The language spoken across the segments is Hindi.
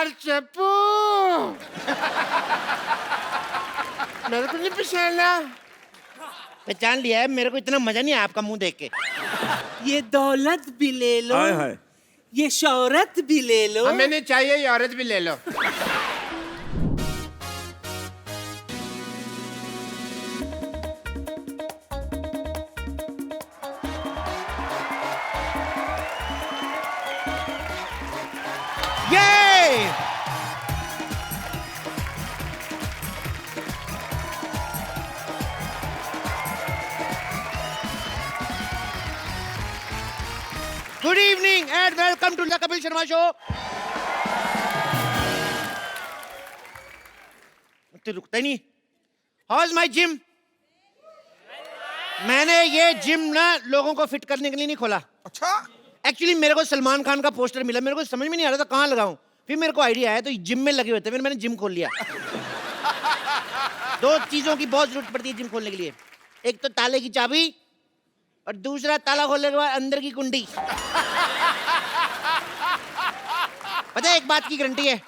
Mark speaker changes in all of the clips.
Speaker 1: यार चप्पू मेरे को नहीं पहचाना।
Speaker 2: पहचान लिया है, मेरे को इतना मजा नहीं आया आपका मुंह देख के।
Speaker 3: ये दौलत भी ले लो,
Speaker 4: हाय हाय।
Speaker 3: ये शौहरत भी ले लो।
Speaker 1: हमें नहीं चाहिए, ये औरत भी ले लो।
Speaker 2: ये good evening and welcome to the Kapil Sharma show. तो रुकता ही नहीं। How is my gym? मैंने ये जिम ना लोगों को फिट करने के लिए नहीं खोला।
Speaker 4: अच्छा,
Speaker 2: एक्चुअली मेरे को सलमान खान का पोस्टर मिला, मेरे को समझ में नहीं आ रहा था कहाँ लगाऊं। फिर मेरे को आइडिया आया तो जिम में लगे हुए थे, फिर मैंने जिम खोल लिया। दो चीजों की बहुत जरूरत पड़ती है जिम खोलने के लिए, एक तो ताले की चाबी और दूसरा ताला खोलने के बाद अंदर की कुंडी। पता है एक बात की गारंटी है,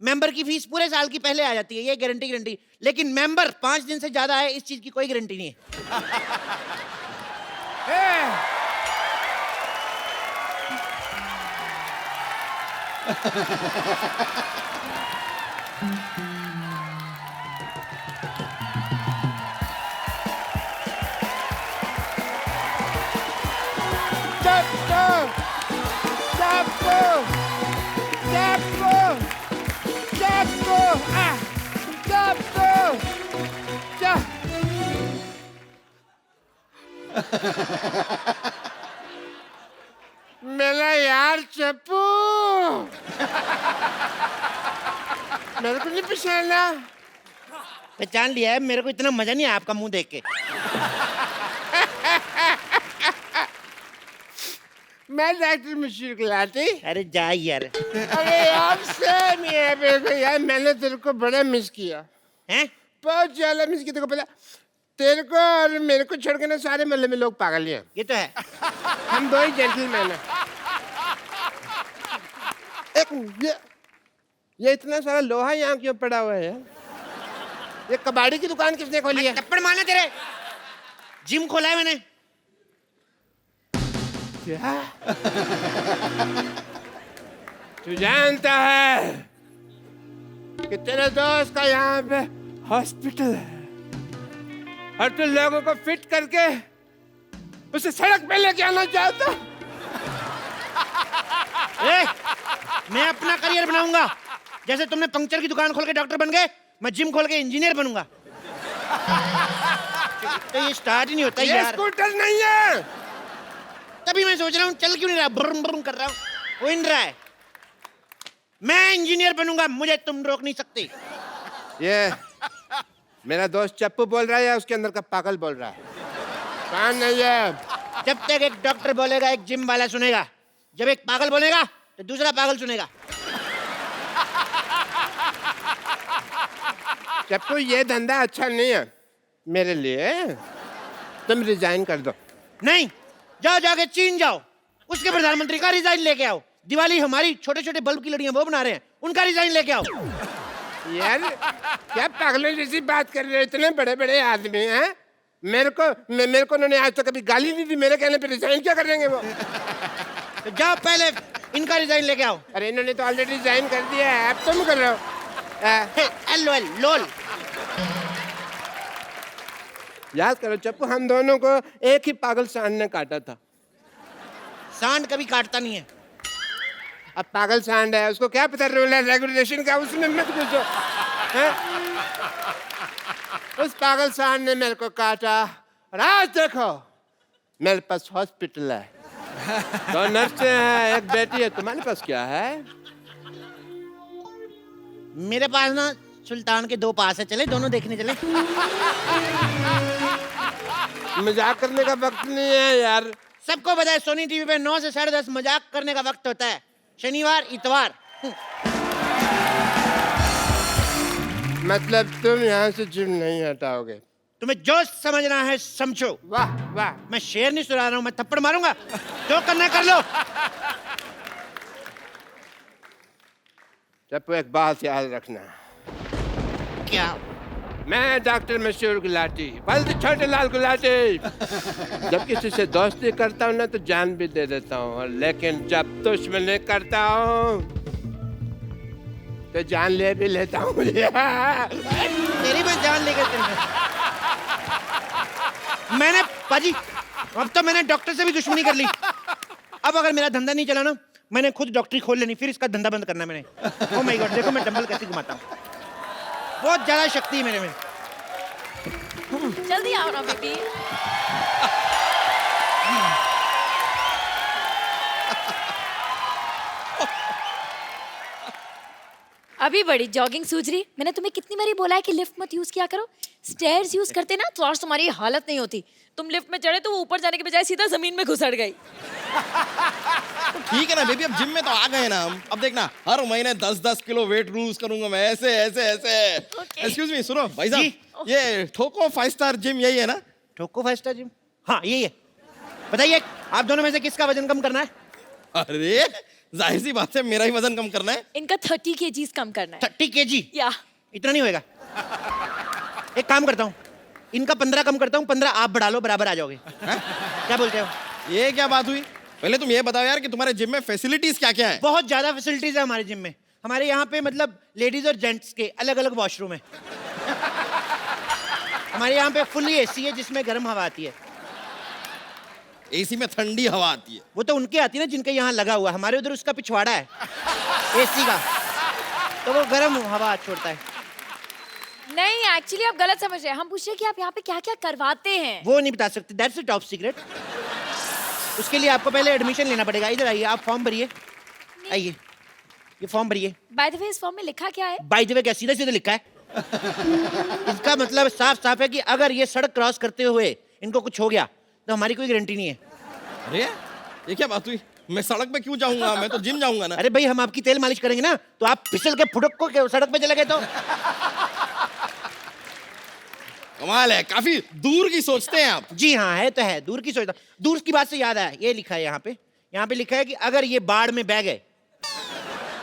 Speaker 2: मेंबर की फीस पूरे साल की पहले आ जाती है, ये गारंटी। लेकिन मेंबर 5 दिन से ज्यादा है, इस चीज की कोई गारंटी नहीं है।
Speaker 1: मेरा यार चप्पू मेरे को नहीं पहचाना।
Speaker 2: पहचान लिया है, मेरे को इतना मजा नहीं आया आपका मुंह देख के।
Speaker 1: मैं डॉक्टर मशीर को लाती।
Speaker 2: अरे जा यार।
Speaker 1: अरे यार सेम ही है मेरे को यार, मैंने तेरे को बड़ा मिस किया
Speaker 2: हैं?
Speaker 1: बहुत ज्यादा मिस किया। तेरे को पता, तेरे को और मेरे को छोड़ के ना सारे मोहल्ले में लोग पागल हैं।
Speaker 2: ये तो है।
Speaker 1: हम दो ही जेंटलमैन हैं। ये इतना सारा लोहा यहाँ क्यों पड़ा हुआ है यार? ये कबाड़ी की दुकान किसने खोली है?
Speaker 2: थप्पड़ मारना तेरे। जिम खोला है मैंने।
Speaker 1: क्या? तू जानता है कि तेरे दोस्त का यहाँ पे हॉस्पिटल है और तू लोगों को फिट करके उसे सड़क पे लेके आना चाहता?
Speaker 2: मैं अपना करियर बनाऊंगा। जैसे तुमने पंक्चर की दुकान खोल के डॉक्टर बन गए, मैं जिम खोल के इंजीनियर बनूंगा। तो ये स्टार्ट ही नहीं होता
Speaker 1: ये
Speaker 2: यार।
Speaker 1: स्कूटर नहीं है।
Speaker 2: तभी मैं सोच रहा हूँ चल क्यों नहीं रहा, ब्रुम ब्रुम कर रहा हूँ, वो इन रहा है। मैं इंजीनियर बनूंगा, मुझे तुम रोक नहीं सकते।
Speaker 1: ये मेरा दोस्त चप्पू बोल रहा है या उसके अंदर का पागल बोल रहा है? कौन नहीं है?
Speaker 2: जब तक एक डॉक्टर बोलेगा एक जिम वाला सुनेगा, जब एक पागल बोलेगा तो दूसरा पागल सुनेगा।
Speaker 1: चप्पू ये धंधा अच्छा नहीं है मेरे लिए, तुम रिजाइन कर दो।
Speaker 2: नहीं, जाओ जाके चीन जाओ, उसके प्रधानमंत्री का रिजाइन लेके आओ। दिवाली हमारी छोटे छोटे बल्ब की लड़ियां वो बना रहे हैं, उनका रिजाइन लेके आओ।
Speaker 1: यार क्या पागलों जैसी बात कर रहे हो? इतने बड़े बड़े आदमी हैं, मेरे को उन्होंने आज तक कभी गाली नहीं दी, मेरे कहने पे रिजाइन क्या कर देंगे वो?
Speaker 2: तो जाओ पहले इनका रिजाइन लेके आओ।
Speaker 1: अरे इन्होंने तो ऑलरेडी रिजाइन कर दिया है, अब तुम कर रहे हो।
Speaker 2: LOL लोल।
Speaker 1: याद करो चप्पू, हम दोनों को एक ही पागल सांड ने काटा था।
Speaker 2: सांड कभी काटता नहीं है।
Speaker 1: अब पागल सांड है, उसको क्या पता रूल है रेगुलेशन का, उसमें मत घुसो। उस पागल सांड ने मेरे को काटा और आज देखो मेरे पास हॉस्पिटल है, 2 नर्सें हैं, 1 बेटी है। तुम्हारे पास क्या है?
Speaker 2: मेरे पास ना सुल्तान के 2 पास है, चले दोनों देखने चले।
Speaker 1: मजाक करने का वक्त नहीं है यार।
Speaker 2: सबको पता है सोनी टीवी पे 9 से 10:30 मजाक करने का वक्त होता है, शनिवार इतवार।
Speaker 1: मतलब तुम यहाँ से जिम नहीं हटाओगे?
Speaker 2: तुम्हें जो समझना है समझो।
Speaker 1: वाह वाह।
Speaker 2: मैं शेर नहीं सुना रहा हूँ, मैं थप्पड़ मारूंगा, जो करना है कर लो।
Speaker 1: तब एक बात याद रखना,
Speaker 2: क्या?
Speaker 1: मैं डॉक्टर मशहूर गुलाटी, बल्द छोटे लाल गुलाटी। जब किसी से दोस्ती करता हूँ ना तो जान भी दे देता हूँ, लेकिन जब दुश्मनी करता हूँ तो जान ले भी लेता हूँ।
Speaker 2: तेरी मैं जान लेकर मैंने पाजी, अब तो मैंने डॉक्टर से भी दुश्मनी कर ली। अब अगर मेरा धंधा नहीं चला ना, मैंने खुद डॉक्टरी खोल लेनी, फिर इसका धंधा बंद करना है मैंने। ओह माय गॉड, देखो मैं डंबल कैसे घुमाता हूँ, बहुत ज्यादा शक्ति है मेरे में।
Speaker 4: जल्दी आओ ना बेबी। अभी बड़ी जॉगिंग सूझ रही। मैंने तुम्हें कितनी बारी बोला है कि लिफ्ट मत यूज किया करो। स्टेयर्स यूज करते ना तो आज तुम्हारी हालत नहीं होती। तुम लिफ्ट में चढ़े तो वो ऊपर जाने के बजाय सीधा जमीन में घुसड़ गई।
Speaker 5: ठीक है ना बेबी, अब जिम में तो आ गए ना हम। अब देखना, हर महीने 10-10 किलो वेट लूज करूंगा मैं, ऐसे ऐसे ऐसे। एक्सक्यूज मी, सुनो भाई साहब, ये ठोको 5 स्टार जिम यही है ना?
Speaker 2: ठोको 5 स्टार जिम, हाँ यही है। बताइए आप दोनों में से किसका वजन कम करना है?
Speaker 5: अरे जाहिर सी बात है, मेरा ही वजन कम करना है।
Speaker 4: इनका 30 kgs कम करना है।
Speaker 2: 30 kg?
Speaker 4: या
Speaker 2: इतना नहीं होएगा। एक काम करता हूँ, इनका 15 कम करता हूँ, 15 आप बढ़ा लो, बराबर आ जाओगे। क्या बोलते हो?
Speaker 5: ये क्या बात हुई? पहले तुम ये बताओ यार कि तुम्हारे जिम में फैसिलिटीज क्या क्या है?
Speaker 2: बहुत ज्यादा फैसिलिटीज है हमारे जिम में। हमारे यहाँ पे मतलब लेडीज और जेंट्स के अलग अलग वॉशरूम है। हमारे यहाँ पे फुल्ली एसी है जिसमें गर्म हवा आती है।
Speaker 5: एसी में ठंडी हवा आती है?
Speaker 2: वो तो उनके आती है ना जिनके यहाँ लगा हुआ, हमारे उधर उसका पिछवाड़ा है एसी का, तो वो गर्म हवा छोड़ता है।
Speaker 4: नहीं, एक्चुअली आप गलत समझ रहे हैं। हम पूछ रहे हैं कि आप यहाँ पे क्या क्या करवाते हैं।
Speaker 2: वो नहीं बता सकते, दैट्स अ टॉप सीक्रेट। उसके लिए आपको पहले एडमिशन लेना पड़ेगा। इधर आइए, आप फॉर्म भरिए, आइए ये फॉर्म भरिए।
Speaker 4: बाय द वे, इस फॉर्म में लिखा क्या है?
Speaker 2: बाय द वे क्या सीधा सीधा लिखा है? इसका मतलब साफ साफ है कि अगर ये सड़क क्रॉस करते हुए इनको कुछ हो गया तो हमारी कोई गारंटी नहीं है।
Speaker 5: अरे ये क्या बात हुई? मैं सड़क पे क्यों जाऊंगा, मैं तो जिम जाऊंगा ना।
Speaker 2: अरे भाई, हम आपकी तेल मालिश करेंगे ना, तो आप फिसल के फुटक को सड़क पे चले गए तो?
Speaker 5: कमाल है, काफी दूर की सोचते हैं आप।
Speaker 2: जी हाँ, है तो है, दूर की सोचता। दूर की बात से याद आया, ये लिखा है यहाँ पे लिखा है कि अगर ये बाढ़ में बह गए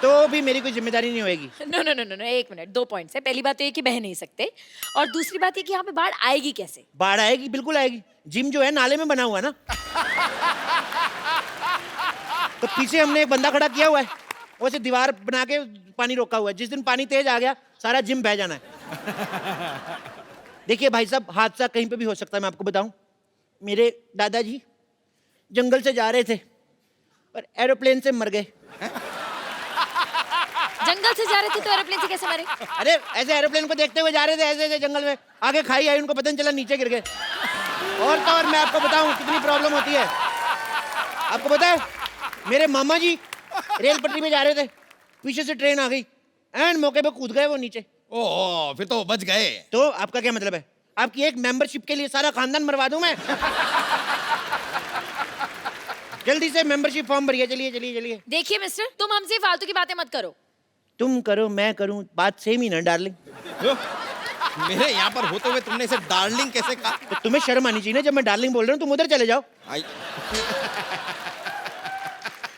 Speaker 2: तो भी मेरी कोई जिम्मेदारी नहीं होगी।
Speaker 4: नो नो नो नो, एक मिनट, 2 पॉइंट्स है। पहली बात तो ये कि बह नहीं सकते, और दूसरी बात ये कि यहाँ पे बाढ़ आएगी कैसे?
Speaker 2: बाढ़ आएगी, बिल्कुल आएगी। जिम जो है नाले में बना हुआ ना, तो पीछे हमने एक बंदा खड़ा किया हुआ है, वो से दीवार बना के पानी रोका हुआ है। जिस दिन पानी तेज आ गया, सारा जिम बह जाना है। देखिए भाई साहब, हादसा कहीं पे भी हो सकता है। मैं आपको बताऊं, मेरे दादाजी जंगल से जा रहे थे और एरोप्लेन से मर गए।
Speaker 4: जंगल से जा रहे थे तो एरोप्लेन से कैसे मरे?
Speaker 2: अरे ऐसे एरोप्लेन को देखते हुए जा रहे थे, ऐसे ऐसे जंगल में, आगे खाई आई, उनको पता नहीं चला, नीचे गिर गए। और तो और मैं आपको बताऊं कितनी प्रॉब्लम होती है। आपको पता है, मेरे मामा जी रेल पटरी में जा रहे थे, पीछे से ट्रेन आ गई, एंड मौके पे कूद गए वो नीचे।
Speaker 5: ओह, फिर तो बच गए।
Speaker 2: तो आपका क्या मतलब है? आपकी एक मेंबरशिप के लिए सारा खानदान मरवा दूं मैं? जल्दी से मेंबरशिप फॉर्म भरिए, चलिए चलिए चलिए।
Speaker 4: देखिए मिस्टर, तुम हमसे फालतू की बातें मत करो।
Speaker 2: तुम करो मैं करूं, बात सेम ही ना डार्लिंग।
Speaker 5: मेरे यहाँ पर होते हुए तुमने इसे डार्लिंग कैसे कहा?
Speaker 2: तो तुम्हें शर्म आनी चाहिए ना, जब मैं डार्लिंग बोल रहा हूँ तुम उधर चले जाओ।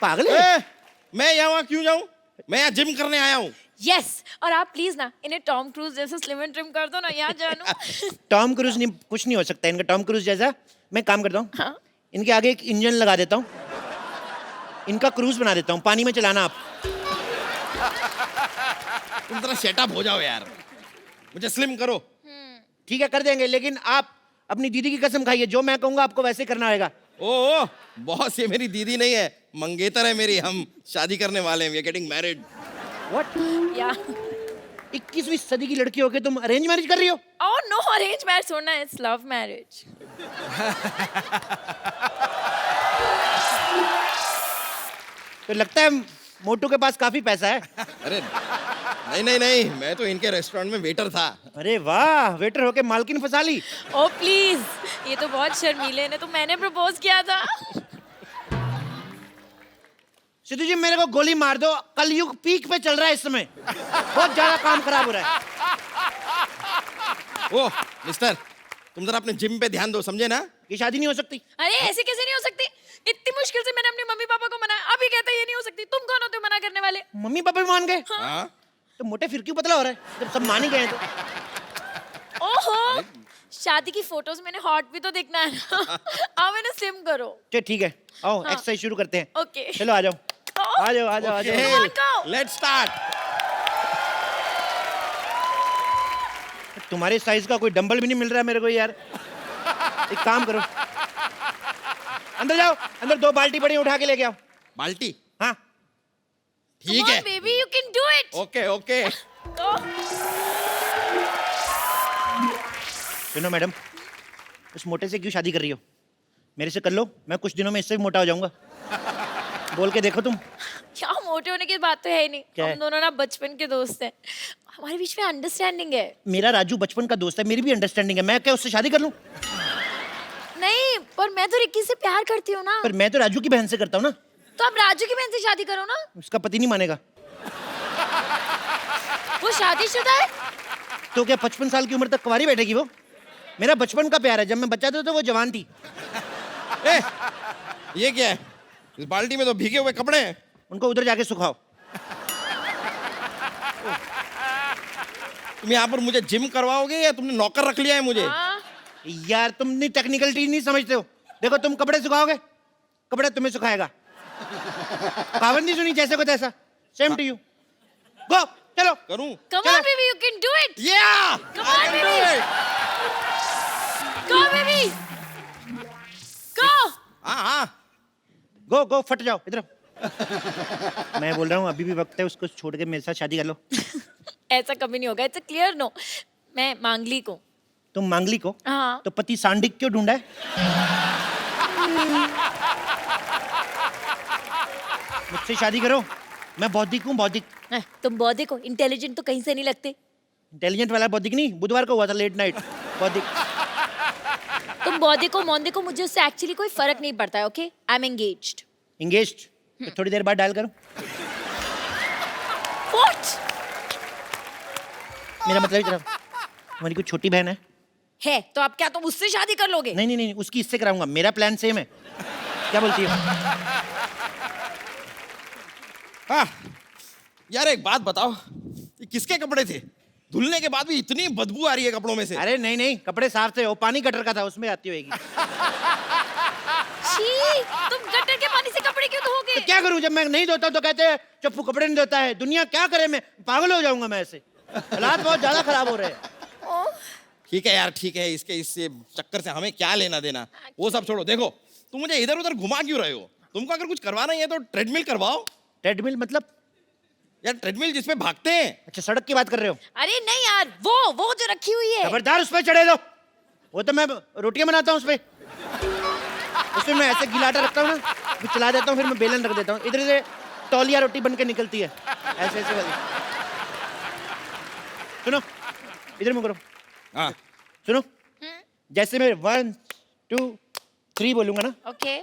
Speaker 2: पागल है?
Speaker 5: मैं यहाँ क्यों जाऊँ? मैं यहाँ जिम करने आया हूँ।
Speaker 4: यस, और आप प्लीज ना इन्हें टॉम क्रूज जैसे स्लिम एंड ट्रिम कर दो ना, यहाँ जानू।
Speaker 2: टॉम क्रूज नहीं, कुछ नहीं हो सकता इनका टॉम क्रूज जैसा। मैं काम करता हूँ,
Speaker 4: हाँ?
Speaker 2: इनके आगे एक इंजन लगा देता हूँ, इनका क्रूज बना देता हूँ, पानी में चलाना आप।
Speaker 5: तुम जरा सेटअप हो जाओ यार, मुझे स्लिम करो।
Speaker 2: ठीक है, कर देंगे, लेकिन आप अपनी दीदी की कसम खाइए, जो मैं कहूँगा आपको वैसे करना होगा।
Speaker 5: ओह बॉस, ये मेरी दीदी नहीं है, मंगेतर है मेरी। हम शादी करने वाले हैं, we are getting married.
Speaker 2: What?
Speaker 4: या
Speaker 2: 21वीं सदी की लड़की होके तुम अरेंज मैरिज कर रही हो?
Speaker 4: ओह नो, अरेंज मैरिज छोड़ना, इट्स लव मैरिज।
Speaker 2: तो लगता है मोटू के पास काफी पैसा है।
Speaker 5: अरे नहीं नहीं नहीं, मैं तो इनके रेस्टोरेंट में वेटर था।
Speaker 2: अरे वाह, वेटर होके मालकिन फंसा ली।
Speaker 4: ओ प्लीज, ये तो बहुत शर्मीले ने, तो मैंने प्रपोज किया था।
Speaker 2: सिद्धू जी, मेरे को गोली मार दो, कलयुग पीक पे चल रहा है इस समय, बहुत ज्यादा काम खराब हो रहा है।
Speaker 5: ओह मिस्टर, तुम जरा अपने जिम पे ध्यान दो, समझे ना?
Speaker 2: ये शादी नहीं हो सकती।
Speaker 4: अरे ऐसे कैसे नहीं हो सकती? इतनी मुश्किल से मैंने अपने मम्मी पापा को मनाया, अभी कहते ये नहीं हो सकती। तुम कौन होते हो मना करने वाले?
Speaker 2: मम्मी पापा भी मान गए?
Speaker 5: हाँ,
Speaker 2: तो मोटे फिर क्यों पतला हो रहा है जब सब मान ही गए हैं तो?
Speaker 4: ओहो, शादी की फोटोज मैंने हॉट भी तो दिखना है ना। अब मैंने स्लिम करो।
Speaker 2: चलो ठीक है, आओ
Speaker 4: हाँ।
Speaker 2: एक्सरसाइज शुरू करते हैं।
Speaker 4: ओके।
Speaker 2: चलो आ जाओ, आ जाओ, आ जाओ, आ जाओ।
Speaker 4: go.
Speaker 5: Let's start.
Speaker 2: तुम्हारे साइज का कोई डंबल भी नहीं मिल रहा है मेरे को यार। एक काम करो, अंदर जाओ, अंदर 2 बाल्टी पड़ी उठा के लेके आओ।
Speaker 5: बाल्टी?
Speaker 2: हाँ
Speaker 5: ठीक है।
Speaker 4: Baby you can do it.
Speaker 5: Okay okay.
Speaker 2: सुनो मैडम, उस मोटे से क्यों शादी कर रही हो? मेरे से कर लो, मैं कुछ दिनों में इससे भी मोटा हो जाऊंगा। बोल के देखो तुम।
Speaker 4: क्या मोटे होने की बात तो है ही नहीं।
Speaker 2: क्या है?
Speaker 4: हम दोनों ना बचपन के दोस्त हैं, हमारे बीच में अंडरस्टैंडिंग है।
Speaker 2: मेरा राजू बचपन का दोस्त है, मेरी भी अंडरस्टैंडिंग है, मैं क्या उससे शादी कर लूं?
Speaker 4: नहीं, पर मैं तो रिक्की से प्यार करती हूँ ना।
Speaker 2: पर मैं तो राजू की बहन से करता हूँ ना।
Speaker 4: तो आप राजू की बहन से शादी करो ना।
Speaker 2: उसका पति नहीं मानेगा।
Speaker 4: वो शादीशुदा है।
Speaker 2: तो क्या 55 साल की उम्र तक कुंवारी बैठेगी वो? मेरा बचपन का प्यार है, जब मैं बच्चा था तो वो जवान थी।
Speaker 5: ए, ये क्या है? इस बाल्टी में तो भीगे हुए कपड़े हैं।
Speaker 2: उनको उधर जाके सुखाओ।
Speaker 5: तुम यहाँ पर मुझे जिम करवाओगे या तुमने नौकर रख लिया है मुझे?
Speaker 4: हाँ।
Speaker 2: यार तुम नहीं टेक्निकलिटी नहीं समझते हो। देखो तुम कपड़े सुखाओगे, कपड़े तुम्हें सुखाएगा। कहावत नहीं सुनी, जैसे को तैसा। Same to you. गो, चलो।
Speaker 5: करूं?
Speaker 4: Come on baby, you can do it.
Speaker 5: Yeah!
Speaker 4: Come on, baby. Go baby. Go.
Speaker 5: हाँ हाँ।
Speaker 2: गो गो, फट जाओ इधर। मैं बोल रहा हूँ अभी भी वक्त है, उसको छोड़ के मेरे साथ शादी कर लो।
Speaker 4: ऐसा कभी नहीं होगा। It's a clear no. मैं मांगली को।
Speaker 2: तुम मांगली को?
Speaker 4: हाँ।
Speaker 2: तो पति सांडिक क्यों ढूंढा है? मुझसे शादी करो, मैं बौद्धिक हूँ, बौद्धिक।
Speaker 4: तुम बौद्धिक हो, इंटेलिजेंट तो कहीं से नहीं लगते।
Speaker 2: इंटेलिजेंट वाला बौद्धिक नहीं, बुधवार को हुआ था लेट नाइट बौद्धिक।
Speaker 4: तुम बौद्धिक हो, मौद्धिक हो, मुझे उससे एक्चुअली कोई फर्क नहीं पड़ता है। Okay, I am engaged.
Speaker 2: Engaged? तो थोड़ी देर बाद डायल करो।
Speaker 4: व्हाट?
Speaker 2: मेरा मतलब इतना, तुम्हारी कोई छोटी बहन है?
Speaker 4: तो आप क्या तुम उससे शादी कर लोगे?
Speaker 2: नहीं नहीं नहीं, उसकी इससे कराऊंगा, मेरा प्लान सेम है। क्या बोलती हो?
Speaker 5: हाँ यार, एक बात बताओ, ये किसके कपड़े थे? धुलने के बाद भी इतनी बदबू आ रही है कपड़ों में से।
Speaker 2: अरे नहीं नहीं, कपड़े साफ थे, वो पानी गटर का था, उसमें आती होगी।
Speaker 4: छी, तुम गटर के पानी से कपड़े क्यों धोगे?
Speaker 2: तो क्या करूं, जब मैं नहीं धोता तो कहते हैं चप्पू कपड़े नहीं धोता है। दुनिया क्या करे, मैं पागल हो जाऊंगा मैं ऐसे। हालात बहुत ज्यादा खराब हो रहे हैं।
Speaker 5: ठीक है यार, ठीक है, इसके इससे चक्कर से हमें क्या लेना देना, वो सब छोड़ो। देखो तुम मुझे इधर उधर घुमा क्यों रहे हो? तुमको अगर कुछ करवाना ही है तो ट्रेडमिल करवाओ।
Speaker 2: ट्रेडमिल मतलब?
Speaker 5: यार ट्रेडमिल जिसपे भागते हैं।
Speaker 2: अच्छा, सड़क की बात कर रहे हो?
Speaker 4: अरे नहीं यार, वो जो रखी हुई है।
Speaker 2: खबरदार उस पर चढ़े दो। वो तो मैं रोटियां बनाता हूँ उस पे। उसमें मैं ऐसे गिलाटा रखता हूँ ना, फिर चला देता हूँ, फिर मैं बेलन रख देता हूँ, इधर से तौलिया रोटी बन के निकलती है, ऐसे ऐसे वाली। सुनो, इधर मुंह करो।
Speaker 5: हाँ
Speaker 2: सुनो, जैसे मैं 1 2 3 बोलूंगा ना,
Speaker 4: ओके।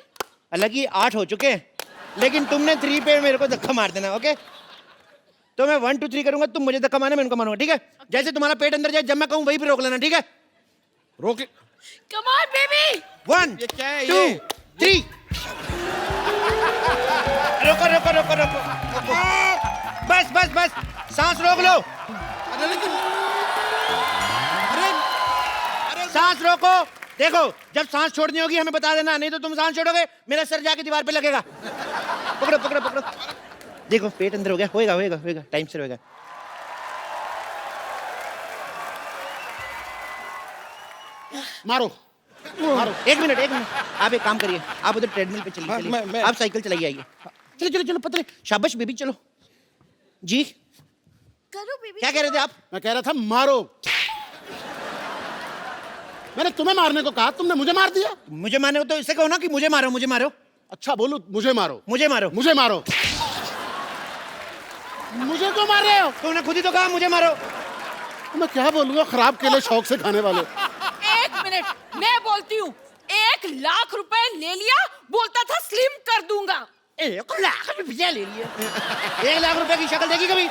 Speaker 2: अलग ही 8 हो चुके हैं, लेकिन तुमने 3 पे मेरे को धक्का मार देना। ओके, तो मैं 1 2 3 करूंगा, तुम मुझे धक्का मारना, मैं उनको मारूंगा। ठीक है? जैसे तुम्हारा पेट अंदर जाए, जब मैं कहूँ वहीं पे रोक लेना। ठीक है?
Speaker 5: रोक।
Speaker 4: Come on baby.
Speaker 2: 1
Speaker 5: ये क्या है
Speaker 2: 2
Speaker 5: ये?
Speaker 2: 3। रोको रोको रोको रोको, बस बस बस, सांस रोक लो,
Speaker 5: अरे लेकिन, अरे अरे
Speaker 2: सांस रोको। देखो, जब सांस छोड़नी होगी हमें बता देना, नहीं तो तुम सांस छोड़ोगे मेरा सर जाके दीवार पे लगेगा। पकड़ो पकड़ो पकड़ो। देखो पेट अंदर हो गया, होएगा होएगा होएगा, टाइम से होएगा।
Speaker 6: मारो मारो।
Speaker 2: एक मिनट, आप एक काम करिए, आप उधर ट्रेडमिल पे चलिए,
Speaker 5: हाँ,
Speaker 2: चलिए।
Speaker 5: मैं-
Speaker 2: आप साइकिल चलाइए, आइए। चलो चलो चलो, पतले, शाबाश बेबी, चलो जी।
Speaker 4: करो बेबी।
Speaker 2: क्या कह रहे थे आप?
Speaker 6: मैं कह रहा था मारो। मैंने तुम्हें मारने को कहा, तुमने मुझे मार दिया।
Speaker 2: मुझे मारो तो इसे कहो ना कि मुझे मारो, मुझे मारो।
Speaker 6: अच्छा बोलू, मुझे मारो,
Speaker 2: मुझे मारो।
Speaker 6: मुझे मारो। मुझे क्यों मार रहे हो?
Speaker 2: तुमने खुद ही तो कहा मुझे मारो।
Speaker 6: मैं क्या बोलूंगा, खराब केले शौक से खाने वाले।
Speaker 3: एक मिनट, मैं बोलती हूँ। 1 लाख रुपए ले लिया, बोलता था स्लिम कर दूंगा।
Speaker 2: 1 लाख रुपया ले लिया। 1 लाख रुपए की शक्ल देखी कभी?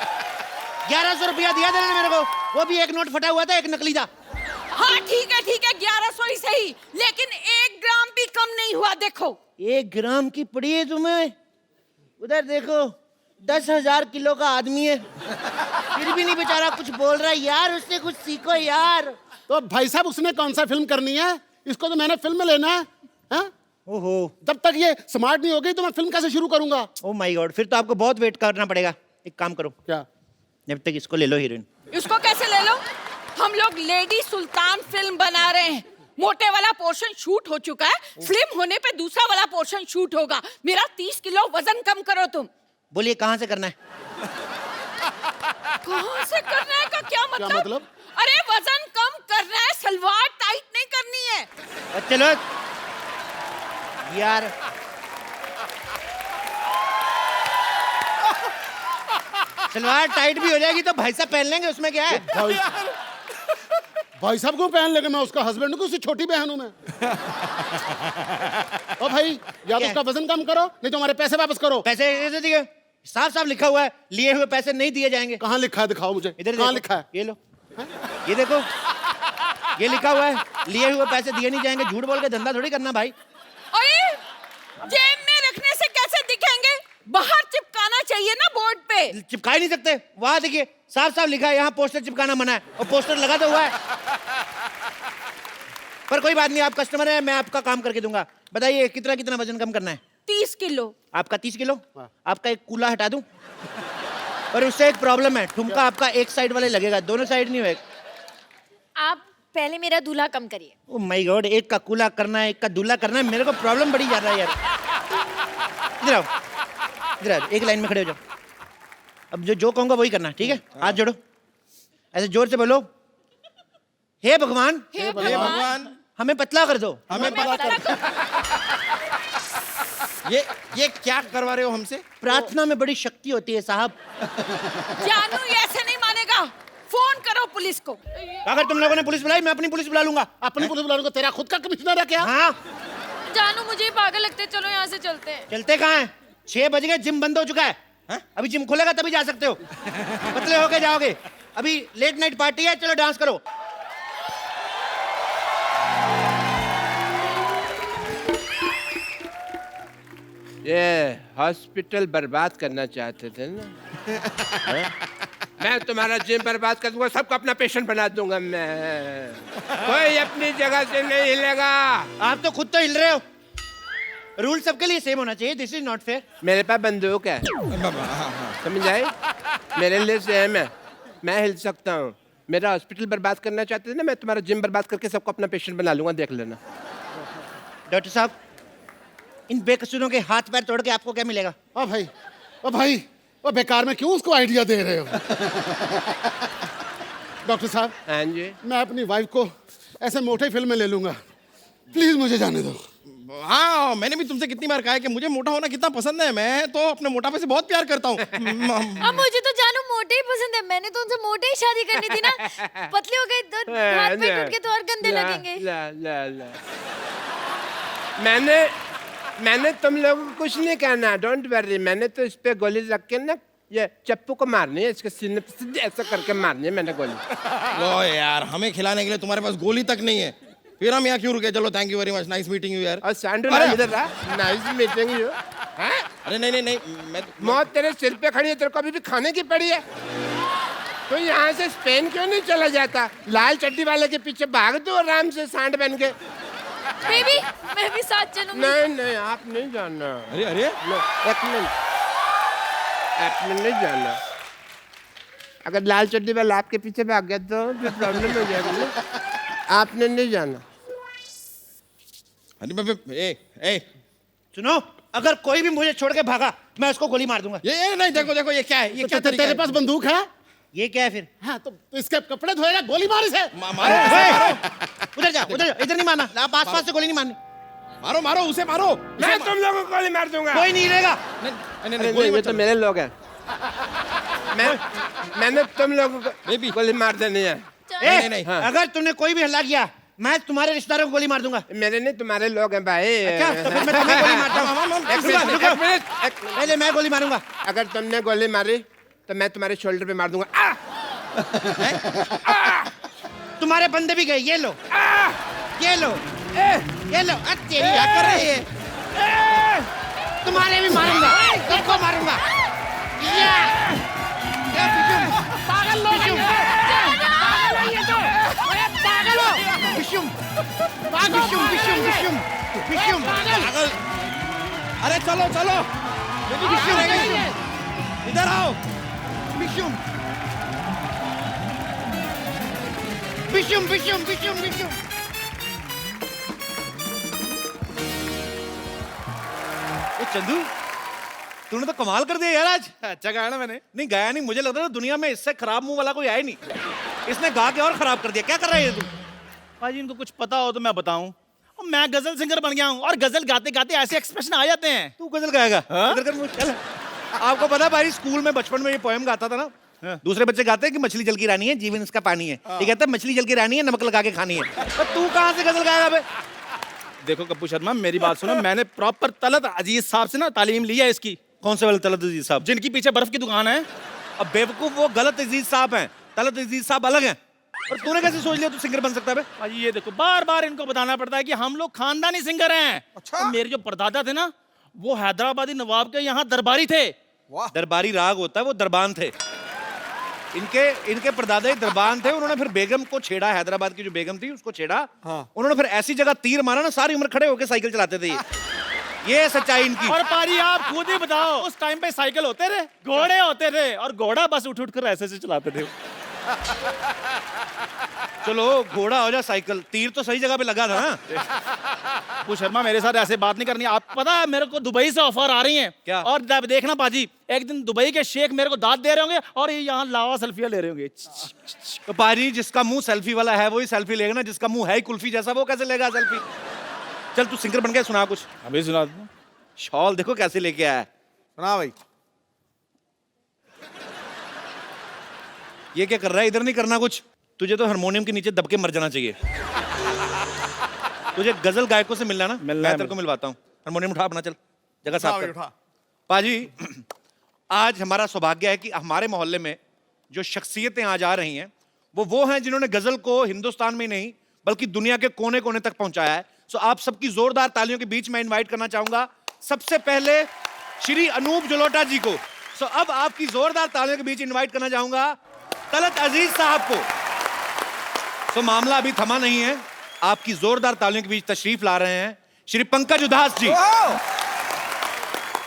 Speaker 2: 1100 रुपया दिया था मेरे को, वो भी एक नोट फटा हुआ था, एक नकली था।
Speaker 3: हाँ ठीक है 1100 ही सही, लेकिन 1 ग्राम भी कम नहीं हुआ। देखो
Speaker 2: 1 ग्राम की पड़ी है तुम्हें, उधर देखो। 10,000 किलो का आदमी है, फिर भी नहीं बेचारा कुछ बोल रहा है। यार उससे कुछ सीखो यार।
Speaker 6: तो भाई साहब उसने कौन सा फिल्म करनी है, इसको तो मैंने फिल्म में लेना है, हाँ?
Speaker 2: ओहो,
Speaker 6: जब तक ये स्मार्ट नहीं होगी तो मैं फिल्म कैसे शुरू करूंगा?
Speaker 2: ओ माय गॉड, फिर तो आपको बहुत वेट करना पड़ेगा। एक काम करो,
Speaker 6: क्या?
Speaker 2: जब तक इसको ले लो हीरोइन।
Speaker 3: इसको कैसे ले लो? हम लोग लेडी सुल्तान फिल्म बना रहे हैं। मोटे वाला पोर्शन शूट हो चुका है, स्लिम होने पे दूसरा वाला पोर्शन शूट होगा। मेरा 30 किलो वजन कम करो तुम।
Speaker 2: बोलिए कहाँ से करना है?
Speaker 3: कहाँ से करना है का क्या मतलब?
Speaker 6: क्या मतलब?
Speaker 3: अरे वजन कम करना है, सलवार टाइट नहीं करनी है।
Speaker 2: और चलो यार, सलवार टाइट भी हो जाएगी तो भाई साहब पहन लेंगे, उसमें क्या है?
Speaker 6: भाई साहब को पहन लेगा, मैं उसका हस्बैंड हूँ, उसकी छोटी बहन हूँ मैं। ओ भाई, या तो उसका वजन कम करो नहीं तो हमारे पैसे वापस करो।
Speaker 2: पैसे कैसे दिए? साफ साफ लिखा हुआ है, लिए हुए पैसे नहीं दिए जाएंगे।
Speaker 6: कहाँ लिखा है, दिखाओ मुझे।
Speaker 2: इधर
Speaker 6: कहाँ
Speaker 2: देखो,
Speaker 6: लिखा है?
Speaker 2: ये लो, ये देखो, ये लिखा हुआ है, लिए हुए पैसे दिए नहीं जाएंगे। झूठ बोल के धंधा थोड़ी करना भाई।
Speaker 3: अरे जेब में रखने से कैसे दिखेंगे? बाहर चिपकाना चाहिए ना बोर्ड पे।
Speaker 2: चिपका ही नहीं सकते, वहां देखिए साफ साफ लिखा है यहाँ पोस्टर चिपकाना मना है, और पोस्टर लगा तो हुआ है। पर कोई बात नहीं, आप कस्टमर है, मैं आपका काम करके दूंगा। बताइए कितना कितना वजन कम करना है?
Speaker 3: 30 किलो।
Speaker 2: आपका 30 किलो? आपका एक कूला हटा दूं? पर उससे एक प्रॉब्लम है, ठुमका आपका एक साइड वाले लगेगा, दोनों साइड नहीं होगा।
Speaker 4: आप पहले मेरा दूल्हा कम करिए।
Speaker 2: ओ माय गॉड, एक का कूला करना है, एक का दूल्हा करना है, मेरे को प्रॉब्लम बड़ी ज्यादा है यार। इधर आओ, इधर आओ, एक लाइन में खड़े हो जाओ। अब जो कहूंगा वही करना, ठीक है? हाथ जोड़ो, ऐसे जोर से बोलो, हे भगवान,
Speaker 3: हे
Speaker 5: भगवान,
Speaker 2: हमें पतला कर दो।
Speaker 5: हमें पता कर। ये क्या करवा रहे हो हमसे?
Speaker 2: प्रार्थना में बड़ी शक्ति होती है साहब।
Speaker 3: जानू ये ऐसे नहीं मानेगा, फोन करो पुलिस को।
Speaker 2: अगर तुम लोगों ने पुलिस बुलाई, मैं अपनी पुलिस बुला लूंगा।
Speaker 6: अपनी पुलिस बुलाने को तेरा खुद का कमिश्नर है क्या?
Speaker 2: हाँ,
Speaker 4: जानू मुझे पागल लगते हैं, चलो यहाँ से चलते हैं।
Speaker 2: चलते कहाँ हैं? 6 बज गए, जिम बंद हो चुका है। अभी जिम खुलेगा तभी जा सकते हो, पतले होके जाओगे। अभी लेट नाइट पार्टी है, चलो डांस करो।
Speaker 1: ये हॉस्पिटल बर्बाद करना चाहते थे ना? मैं तुम्हारा जिम बर्बाद कर दूंगा, सबको अपना पेशेंट बना दूंगा मैं। कोई अपनी जगह से नहीं हिलेगा।
Speaker 2: आप तो खुद तो हिल रहे हो। रूल सबके लिए सेम होना चाहिए, दिस इज नॉट फेयर।
Speaker 1: मेरे पास बंदूक है, समझ आई? मेरे लिए सेम है, मैं हिल सकता हूँ। मेरा हॉस्पिटल बर्बाद करना चाहते थे ना, मैं तुम्हारा जिम बर्बाद करके सबको अपना पेशेंट बना लूंगा, देख लेना।
Speaker 2: डॉक्टर साहब, इन बेकसूरों के हाथ पैर तोड़ के आपको क्या मिलेगा?
Speaker 6: ओ भाई, ओ भाई, ओ बेकार में क्यों उसको आइडिया दे रहे हो? डॉक्टर साहब,
Speaker 1: हाँ जी।
Speaker 6: मैं अपनी वाइफ को ऐसे मोटे फिल्म में ले लूंगा, प्लीज मुझे जाने दो।
Speaker 5: हाँ, मैंने भी तुमसे कितनी बार कहा है कि मुझे मोटा होना कितना पसंद है। मैं तो अपने मोटापे से बहुत प्यार करता हूँ।
Speaker 4: अब मुझे तो जानू मोटे ही पसंद है, मैंने तो उनसे मोटे ही शादी करनी थी ना। पतले हो गए तो हाथ पैर टूट के तो और गंदे लगेंगे।
Speaker 1: ला। मैंने तुम लोगों को कुछ नहीं कहना, डोंट वरी। मैंने तो इस पे गोली रख के ना, ये चप्पू को मारनी है, इसके सीने पे सीधे ऐसा करके मारनी है मैंने गोली।
Speaker 5: ओ यार, हमें खिलाने के लिए तुम्हारे पास गोली तक नहीं है, फिर हम यहाँ क्यों रुके? चलो, thank you very much, nice meeting you यार।
Speaker 1: और सांडू इधर रहा, नाइस मीटिंग यू।
Speaker 5: अरे नहीं, मैं
Speaker 1: मौत तेरे सिर पे खड़ी है, तेरे को अभी भी खाने की पड़ी है। तो यहाँ से स्पेन क्यों नहीं चला जाता? लाल चड्डी वाले के पीछे भाग दो आराम से, सांड बन के।
Speaker 4: बेबी, मैं भी साथ चलूंगी।
Speaker 1: नहीं, आप नहीं जाना।
Speaker 5: अरे
Speaker 1: एक मिनट नहीं जाना। अगर लाल चड्डी वाला आपके पीछे भाग गया तो फिर प्रॉब्लम हो जाएगी ना। आपने नहीं जाना।
Speaker 5: अरे
Speaker 2: सुनो, अगर कोई भी मुझे छोड़ के भागा, मैं उसको गोली मार दूंगा।
Speaker 5: ये नहीं, देखो ये क्या है? ये क्या तरीका
Speaker 6: तेरे
Speaker 5: है?
Speaker 6: पास बंदूक है?
Speaker 2: ये क्या है फिर?
Speaker 6: हाँ, तो इसके कपड़े धोएगा, गोली मार इसे।
Speaker 5: मारो
Speaker 2: उधर जाओ, इधर नहीं मारना। आप आसपास से गोली नहीं मारनी।
Speaker 5: मारो उसे मारो।
Speaker 1: मैं तुम लोगों को गोली मार दूंगा।
Speaker 2: कोई नहीं रहेगा।
Speaker 5: नहीं,
Speaker 1: गोली ये तो मेरे लोग हैं। मैंने तुम लोगों को गोली मार देनी है।
Speaker 5: नहीं।
Speaker 1: हाँ।
Speaker 2: अगर तुमने कोई भी हल्ला किया, मैं तुम्हारे रिश्तेदारों को गोली मार दूंगा।
Speaker 1: मेरे नहीं, तुम्हारे लोग हैं भाई।
Speaker 2: अच्छा, तो फिर मैं तुम्हें गोली मारता हूँ।
Speaker 1: एक मिनट।
Speaker 2: पहले मैं गोली मारूंगा।
Speaker 1: अगर तुमने गोली मारी तो मैं तुम्हारे शोल्डर पे मार दूंगा।
Speaker 2: तुम्हारे बंदे भी गए, ये लो, ये लो, ये लो।
Speaker 5: क्या कर रहे हैं?
Speaker 2: तुम्हारे भी मारूंगा, सबको मारूंगा।
Speaker 6: पागल लोग हैं ये। पागल हैं ये तो। अरे पागल हो।
Speaker 2: विशुम
Speaker 6: पागल
Speaker 2: विशुम विशुम विशुम विशुम
Speaker 5: पागल। अरे चलो चलो, इधर आओ।
Speaker 2: विशुम विशुम विशुम विशुम विशुम। ए चंदू, तूने तो कमाल कर दिया यार आज।
Speaker 5: अच्छा गाया ना मैंने।
Speaker 2: नहीं गाया नहीं, मुझे लग रहा था दुनिया में इससे खराब मुंह वाला कोई आया नहीं। इसने गा के और खराब कर दिया। क्या कर रहा है ये तू?
Speaker 7: भाजी इनको कुछ पता हो तो मैं बताऊं। और मैं गजल सिंगर बन गया हूं और गजल गाते गाते ऐसे एक्सप्रेशन आ जाते हैं।
Speaker 2: तू गजल गाएगा?
Speaker 7: हाँ?
Speaker 2: इधर कर मुंह, चल। आपको पता है भाई, स्कूल में बचपन में ये पोएम गाता था ना,
Speaker 7: हाँ।
Speaker 2: दूसरे बच्चे गाते हैं कि मछली जल की रानी है, जीवन इसका पानी है। ये कहता है मछली जल की रानी है, नमक लगा के खानी है। तो तू कहाँ से गजल गाएगा बे?
Speaker 7: देखो कप्पू शर्मा, मेरी बात सुनो। मैंने प्रॉपर तलत अजीज साहब से ना तालीम ली है इसकी,
Speaker 2: कौन से वाले तलत अजीज साहब?
Speaker 7: जिनकी पीछे बर्फ की दुकान है।
Speaker 2: अब बेवकूफ, वो गलत अजीज साहब हैं, तलत अजीज साहब अलग हैं। और तूने कैसे सोच लिया तू सिंगर बन सकता है बे?
Speaker 7: भाजी ये देखो, बार बार इनको बताना पड़ता है कि हम लोग खानदानी सिंगर हैं। अच्छा? मेरे जो परदादा थे ना, वो हैदराबादी नवाब के यहाँ दरबारी थे।
Speaker 2: दरबारी राग होता है, वो दरबान थे। इनके परदादा ही दरबान थे। उन्होंने फिर बेगम को छेड़ा, हैदराबाद की जो बेगम थी उसको छेड़ा। उन्होंने फिर ऐसी जगह तीर मारा ना, सारी उम्र खड़े होकर साइकिल चलाते थे ये सच्चाई इनकी।
Speaker 7: और पारी आप खुद ही बताओ, उस टाइम पे साइकिल होते थे, घोड़े होते थे, और घोड़ा बस उठ उठ कर ऐसे से चलाते थे।
Speaker 2: चलो घोड़ा हो जा साइकिल, तीर तो सही जगह पे लगा था ना।
Speaker 7: कप्पू शर्मा मेरे साथ ऐसे बात नहीं करनी। आप पता है मेरे को दुबई से ऑफर आ रही हैं।
Speaker 2: क्या?
Speaker 7: और जब देखना पाजी, एक दिन दुबई के शेख मेरे को दाद दे रहे होंगे और ये यहाँ लावा सेल्फियां ले रहे होंगे।
Speaker 2: तो पाजी, जिसका मुंह सेल्फी वाला है वही सेल्फी लेगा ना, जिसका मुंह है ही कुल्फी जैसा वो कैसे लेगा सेल्फी? चल तू सिंगर बन गया, सुना कुछ।
Speaker 7: अभी सुना दो।
Speaker 2: शॉल देखो कैसे लेके आया है।
Speaker 5: सुना भाई।
Speaker 2: ये क्या कर रहा है? इधर नहीं करना कुछ। तुझे तो हारमोनियम के नीचे दब के मर जाना चाहिए। तुझे गजल गायकों से मिलना ना, मैं तेरे को मिलवाता हूँ। हारमोनियम उठा अपना, चल जगह साफ कर। पाजी, आज हमारा सौभाग्य है कि हमारे मोहल्ले में जो शख्सियतें आज आ रही हैं वो हैं जिन्होंने गजल को हिंदुस्तान में नहीं बल्कि दुनिया के कोने कोने तक पहुंचाया है। सो आप सबकी जोरदार तालियों के बीच में इनवाइट करना चाहूंगा सबसे पहले श्री अनूप जलोटा जी को। सो अब आपकी जोरदार तालियों के बीच इनवाइट करना चाहूंगा तलत अजीज साहब को। तो मामला अभी थमा नहीं है, आपकी जोरदार तालियों के बीच तशरीफ ला रहे हैं श्री पंकज उदास जी।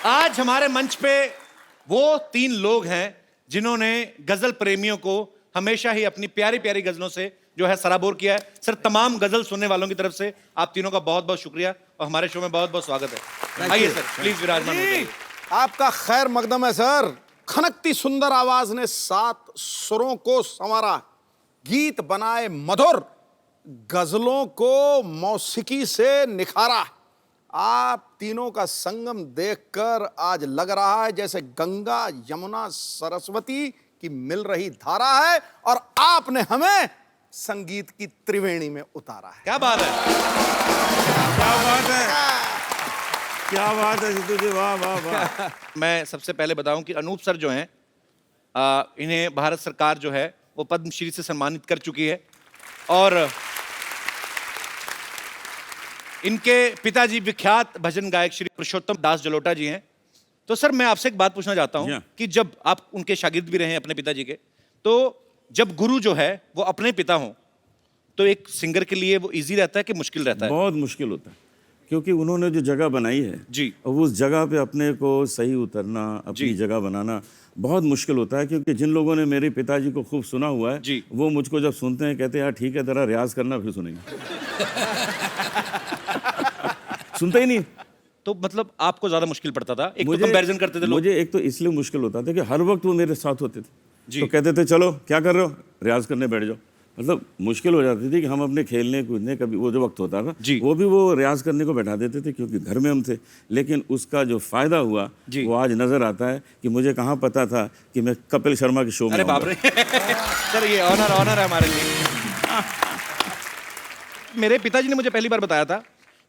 Speaker 2: आज हमारे मंच पे वो 3 लोग हैं जिन्होंने गजल प्रेमियों को हमेशा ही अपनी प्यारी प्यारी गजलों से जो है सराबोर किया है। सर, तमाम गजल सुनने वालों की तरफ से आप तीनों का बहुत बहुत शुक्रिया और हमारे शो में बहुत बहुत स्वागत है। आइए सर, प्लीज विराजमान हो जाइए।
Speaker 8: आपका खैर मकदम है सर। खनकती सुंदर आवाज ने 7 सुरों को संवारा, गीत बनाए मधुर, गजलों को मौसीकी से निखारा। आप तीनों का संगम देखकर आज लग रहा है जैसे गंगा यमुना सरस्वती की मिल रही धारा है और आपने हमें संगीत की त्रिवेणी में उतारा है।
Speaker 2: क्या बात है,
Speaker 5: क्या बात है, क्या बात है सिद्धू जी, वाह वाह वाह।
Speaker 2: मैं सबसे पहले बताऊं कि अनूप सर जो हैं, इन्हें भारत सरकार जो है वो पद्मश्री से सम्मानित कर चुकी है और इनके पिताजी विख्यात भजन गायक श्री पुरुषोत्तम दास जलोटा जी हैं। तो सर, मैं आपसे एक बात पूछना चाहता हूं कि जब आप उनके शागिर्द भी रहे हैं अपने पिताजी के, तो जब गुरु जो है वो अपने पिता हों तो एक सिंगर के लिए वो इजी रहता है कि मुश्किल रहता है?
Speaker 9: बहुत मुश्किल होता है, क्योंकि उन्होंने जो जगह बनाई है
Speaker 2: जी,
Speaker 9: और उस जगह पे अपने को सही उतरना, अपनी जगह बनाना बहुत मुश्किल होता है। क्योंकि जिन लोगों ने मेरे पिताजी को खूब सुना हुआ है
Speaker 2: जी,
Speaker 9: वो मुझको जब सुनते हैं कहते हैं यार ठीक है, तेरा रियाज करना, फिर सुनेंगे। सुनते ही नहीं।
Speaker 2: तो मतलब आपको ज्यादा मुश्किल पड़ता था? एक तो कंपैरिजन करते थे लोग।
Speaker 9: मुझे एक तो इसलिए मुश्किल होता था कि हर वक्त वो मेरे साथ होते थे,
Speaker 2: जी।
Speaker 9: तो कहते थे चलो क्या कर रहे हो, रियाज करने बैठ जाओ। मतलब मुश्किल हो जाती थी कि हम अपने खेलने कूदने, कभी वो जो वक्त होता था वो भी वो रियाज करने को बैठा देते थे क्योंकि घर में हम थे। लेकिन उसका जो फायदा हुआ वो आज नजर आता है कि मुझे कहाँ पता था कि मैं कपिल शर्मा के शो में।
Speaker 2: अरे बाप रे सर, ये ऑनर है हमारे लिए। मेरे पिताजी ने मुझे पहली बार बताया था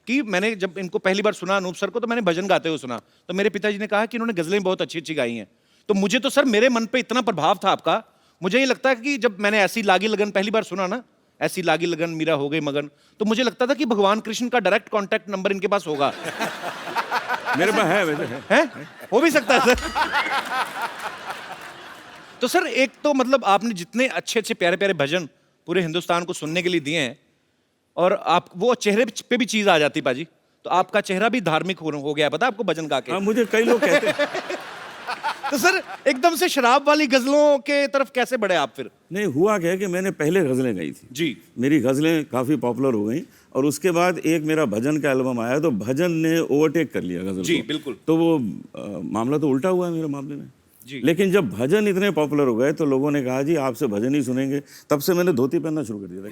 Speaker 2: कि मैंने जब इनको पहली बार सुना अनूप सर को, तो मैंने भजन गाते हुए सुना, तो मेरे पिताजी ने कहा कि इन्होंने गजलें बहुत अच्छी अच्छी गाई हैं। तो मुझे तो सर मेरे मन पे इतना प्रभाव था आपका, मुझे ये लगता है कि जब मैंने ऐसी लागी लगन पहली बार सुना ना, ऐसी लागी लगन मीरा हो गई मगन, तो मुझे लगता था कि भगवान कृष्ण का डायरेक्ट कांटेक्ट नंबर इनके पास होगा।
Speaker 9: मेरे पास है वैसे है।
Speaker 2: हैं? हो भी सकता है सर। तो सर एक तो मतलब आपने जितने अच्छे अच्छे प्यारे प्यारे भजन पूरे हिंदुस्तान को सुनने के लिए दिए हैं, और आप वो चेहरे पे भी चीज आ जाती पाजी, तो आपका चेहरा भी धार्मिक हो गया, पता है आपको भजन गा के।
Speaker 9: हाँ, मुझे कई लोग कहते हैं।
Speaker 2: तो सर एकदम से शराब वाली गजलों के तरफ कैसे बढ़े आप फिर?
Speaker 9: नहीं, हुआ क्या है कि मैंने पहले गज़लें गाई थी
Speaker 2: जी।
Speaker 9: मेरी गज़लें काफ़ी पॉपुलर हो गई, और उसके बाद एक मेरा भजन का एल्बम आया, तो भजन ने ओवरटेक कर लिया गज़ल
Speaker 2: जी,
Speaker 9: को।
Speaker 2: बिल्कुल।
Speaker 9: तो वो मामला तो उल्टा हुआ है मेरे मामले में
Speaker 2: जी।
Speaker 9: लेकिन जब भजन इतने पॉपुलर हो गए तो लोगों ने कहा जी आपसे भजन ही सुनेंगे, तब से मैंने धोती पहनना शुरू कर दिया था।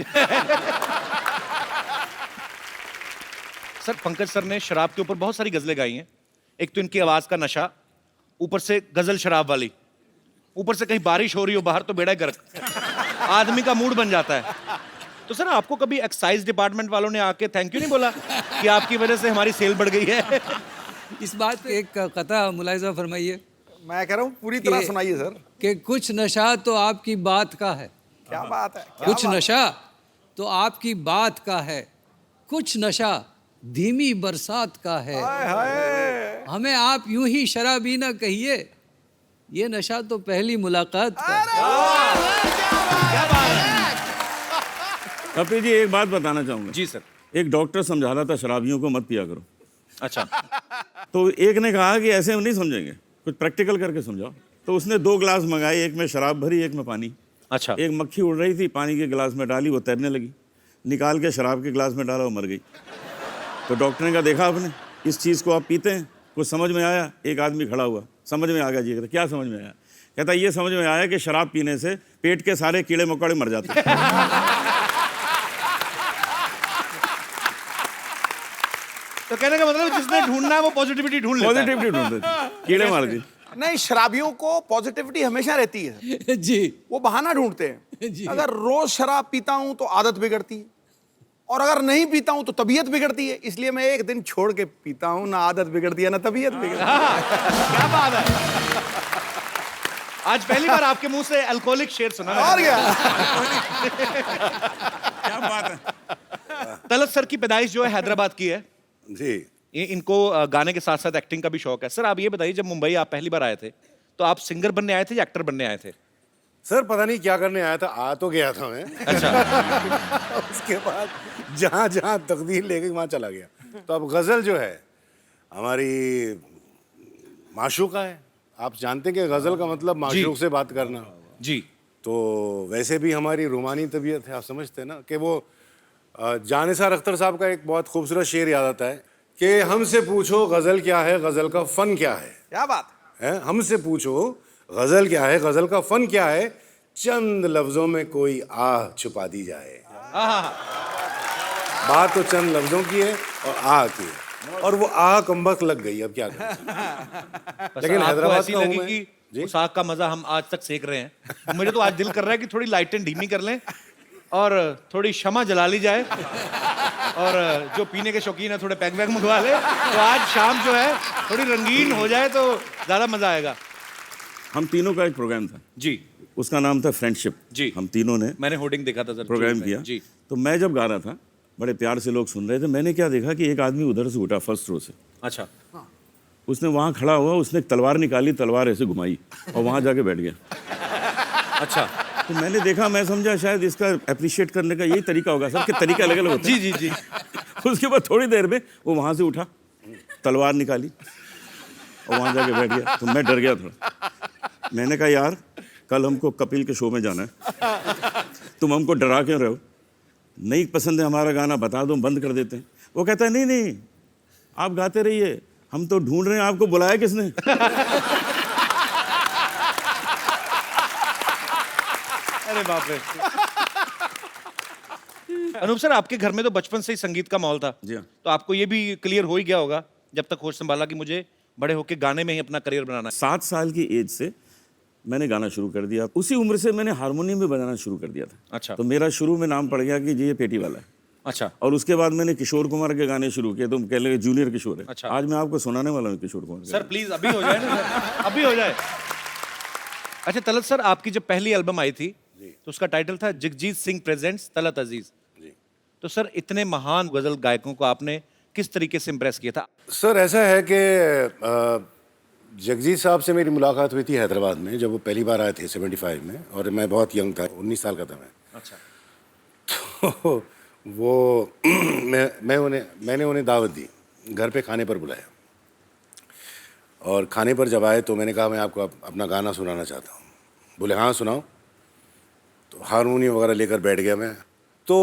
Speaker 2: सर पंकज सर ने शराब के ऊपर बहुत सारी गजलें गाई हैं। एक तो इनकी आवाज का नशा, ऊपर से गजल शराब वाली, ऊपर से कहीं बारिश हो रही हो बाहर तो बेड़ा गर्क, आदमी का मूड बन जाता है। तो सर आपको कभी एक्साइज डिपार्टमेंट वालों ने आके थैंक यू नहीं बोला कि आपकी वजह से हमारी सेल बढ़ गई है?
Speaker 10: इस बात पे एक कथा मुलाहिजा फरमाइए
Speaker 8: मैं कह रहा हूँ पूरी तरह सुनाइए सर।
Speaker 10: कि कुछ नशा तो आपकी बात का है।
Speaker 8: क्या बात है, क्या
Speaker 10: कुछ
Speaker 8: बात है।
Speaker 10: नशा तो आपकी बात का है, कुछ नशा धीमी बरसात का है।
Speaker 8: हाय हाय।
Speaker 10: हमें आप यूं ही शराबी ना कहिए, ये नशा तो पहली मुलाकात का है।
Speaker 9: कपिल जी एक बात बताना चाहूँगा।
Speaker 2: जी सर।
Speaker 9: एक डॉक्टर समझा रहा था शराबियों को मत पिया करो।
Speaker 2: अच्छा।
Speaker 9: तो एक ने कहा कि ऐसे हम नहीं समझेंगे, कुछ प्रैक्टिकल करके समझाओ। तो उसने 2 गिलास मंगाए, एक में शराब भरी एक में पानी।
Speaker 2: अच्छा।
Speaker 9: एक मक्खी उड़ रही थी, पानी के गिलास में डाली, वो तैरने लगी, निकाल के शराब के गिलास में डाला, वो मर गई। तो डॉक्टर ने कहा देखा आपने, इस चीज़ को आप पीते हैं, कुछ समझ में आया? एक आदमी खड़ा हुआ, समझ में आ गया जी। कहता क्या समझ में आया? कहता ये समझ में आया कि शराब पीने से पेट के सारे कीड़े मकोड़े मर जाते हैं।
Speaker 2: तो कहने का मतलब जिसने ढूंढना है वो पॉजिटिविटी ढूंढ लेता है।
Speaker 9: पॉजिटिविटी ढूंढते कीड़े मार दी।
Speaker 8: नहीं, शराबियों को पॉजिटिविटी हमेशा रहती है।
Speaker 10: जी
Speaker 8: वो बहाना ढूंढते हैं।
Speaker 10: जी।
Speaker 8: अगर रोज शराब पीता हूं तो आदत बिगड़ती है, और अगर नहीं पीता हूं तो तबीयत बिगड़ती है। इसलिए मैं एक दिन छोड़ के पीता हूं, ना आदत बिगड़ती है ना तबीयत बिगड़ती है।
Speaker 2: क्या बात है, आज पहली बार आपके मुंह से अल्कोहलिक शेर सुना मैंने।
Speaker 8: और क्या।
Speaker 9: क्या बात है।
Speaker 2: तलत सर की पैदाइश जो है हैदराबाद की है
Speaker 8: जी।
Speaker 2: ये इनको गाने के साथ साथ एक्टिंग का भी शौक है। सर आप ये बताइए, जब मुंबई आप पहली बार आए थे तो आप सिंगर बनने आए थे या एक्टर बनने आए थे?
Speaker 11: सर पता नहीं क्या करने आया था, आ तो गया था मैं।
Speaker 2: अच्छा।
Speaker 11: उसके बाद जहाँ जहाँ तकदीर ले गई वहाँ चला गया। तो अब गज़ल जो है हमारी माशूका है। आप जानते हैं कि गज़ल का मतलब माशूक से बात करना।
Speaker 2: जी।
Speaker 11: तो वैसे भी हमारी रूमानी तबीयत है, आप समझते हैं ना कि वो जानिसार अख्तर साहब का एक बहुत खूबसूरत शेर याद आता है कि हमसे पूछो गज़ल क्या है, गज़ल का फ़न क्या है।
Speaker 8: क्या बात
Speaker 11: है, हमसे पूछो गज़ल क्या है, गज़ल का फ़न क्या है, चंद लफ्ज़ों में कोई आह छुपा दी जाए। बात तो चंद लफ्ज़ों की है और आह की है, और वो आह कमबख्त लग गई। अब क्या करें। लेकिन हैदराबाद
Speaker 2: ऐसी
Speaker 11: का हूं
Speaker 2: लगी
Speaker 11: मैं।
Speaker 2: कि उस आग का मजा हम आज तक सेक रहे हैं। मुझे तो आज दिल कर रहा है कि थोड़ी लाइटें धीमी कर लें और थोड़ी शमा जला ली जाए, और जो पीने के शौकीन है थोड़े पैक वैग मंगवा ले, तो आज शाम जो है थोड़ी रंगीन हो जाए तो ज्यादा मजा आएगा।
Speaker 9: हम तीनों का एक प्रोग्राम था
Speaker 2: जी।
Speaker 9: उसका नाम था फ्रेंडशिप।
Speaker 2: जी।
Speaker 9: हम तीनों ने
Speaker 2: मैंने होर्डिंग देखा था सर,
Speaker 9: प्रोग्राम किया।
Speaker 2: जी।
Speaker 9: तो मैं जब गा रहा था, बड़े प्यार से लोग सुन रहे थे, मैंने क्या देखा कि एक आदमी उधर से उठा फर्स्ट रो से।
Speaker 2: अच्छा।
Speaker 9: उसने वहाँ खड़ा हुआ, उसने एक तलवार निकाली, तलवार ऐसे घुमाई और वहाँ जाके बैठ गया।
Speaker 2: अच्छा।
Speaker 9: तो मैंने देखा, मैं समझा शायद इसका अप्रिशिएट करने का यही तरीका होगा। सबके तरीके अलग अलग होते हैं।
Speaker 2: जी जी जी।
Speaker 9: उसके बाद थोड़ी देर में वो वहाँ से उठा, तलवार निकाली और वहाँ जाके बैठ गया। तो मैं डर गया थोड़ा। मैंने कहा यार कल हमको कपिल के शो में जाना है, तुम हमको डरा क्यों रहे हो? नहीं पसंद है हमारा गाना, बता दो, बंद कर देते हैं। वो कहता है नहीं नहीं आप गाते रहिए, हम तो ढूंढ रहे हैं आपको बुलाया किसने।
Speaker 2: अरे बाप रे। अनूप सर आपके घर में तो बचपन से ही संगीत का माहौल था।
Speaker 9: जी हाँ।
Speaker 2: तो आपको ये भी क्लियर हो ही गया होगा जब तक होश संभाला कि मुझे बड़े होके गाने में ही अपना करियर बनाना है।
Speaker 9: 7 साल की एज से मैंने गाना शुरू कर दिया। उसी उम्र से मैंने हारमोनियम भी बजाना शुरू कर दिया था।
Speaker 2: अच्छा।
Speaker 9: तो मेरा शुरू में नाम पड़ गया कि जी ये पेटी वाला है।
Speaker 2: अच्छा।
Speaker 9: और उसके बाद मैंने किशोर कुमार के गाने शुरू किए, तो कह लगे जूनियर किशोर है।
Speaker 2: अच्छा।
Speaker 9: आज मैं आपको सुनाने वाला हूँ किशोर कुमार के
Speaker 2: सर
Speaker 9: गाने।
Speaker 2: प्लीज अभी हो जाए ना सर, अभी हो जाए। अच्छा तलत सर आपकी जब पहली एल्बम आई थी तो उसका टाइटल था जगजीत सिंह प्रेजेंट्स तलत अजीज। तो सर इतने महान गजल गायकों को आपने किस तरीके से इम्प्रेस किया था?
Speaker 11: सर ऐसा है कि जगजीत साहब से मेरी मुलाकात हुई थी हैदराबाद में, जब वो पहली बार आए थे 75 में, और मैं बहुत यंग था, 19 साल का था मैं।
Speaker 2: अच्छा।
Speaker 11: तो वो मैंने उन्हें दावत दी, घर पे खाने पर बुलाया, और खाने पर जब आए तो मैंने कहा मैं आपको अपना गाना सुनाना चाहता हूँ। बोले हाँ सुनाओ। तो हारमोनियम वगैरह लेकर बैठ गया मैं। तो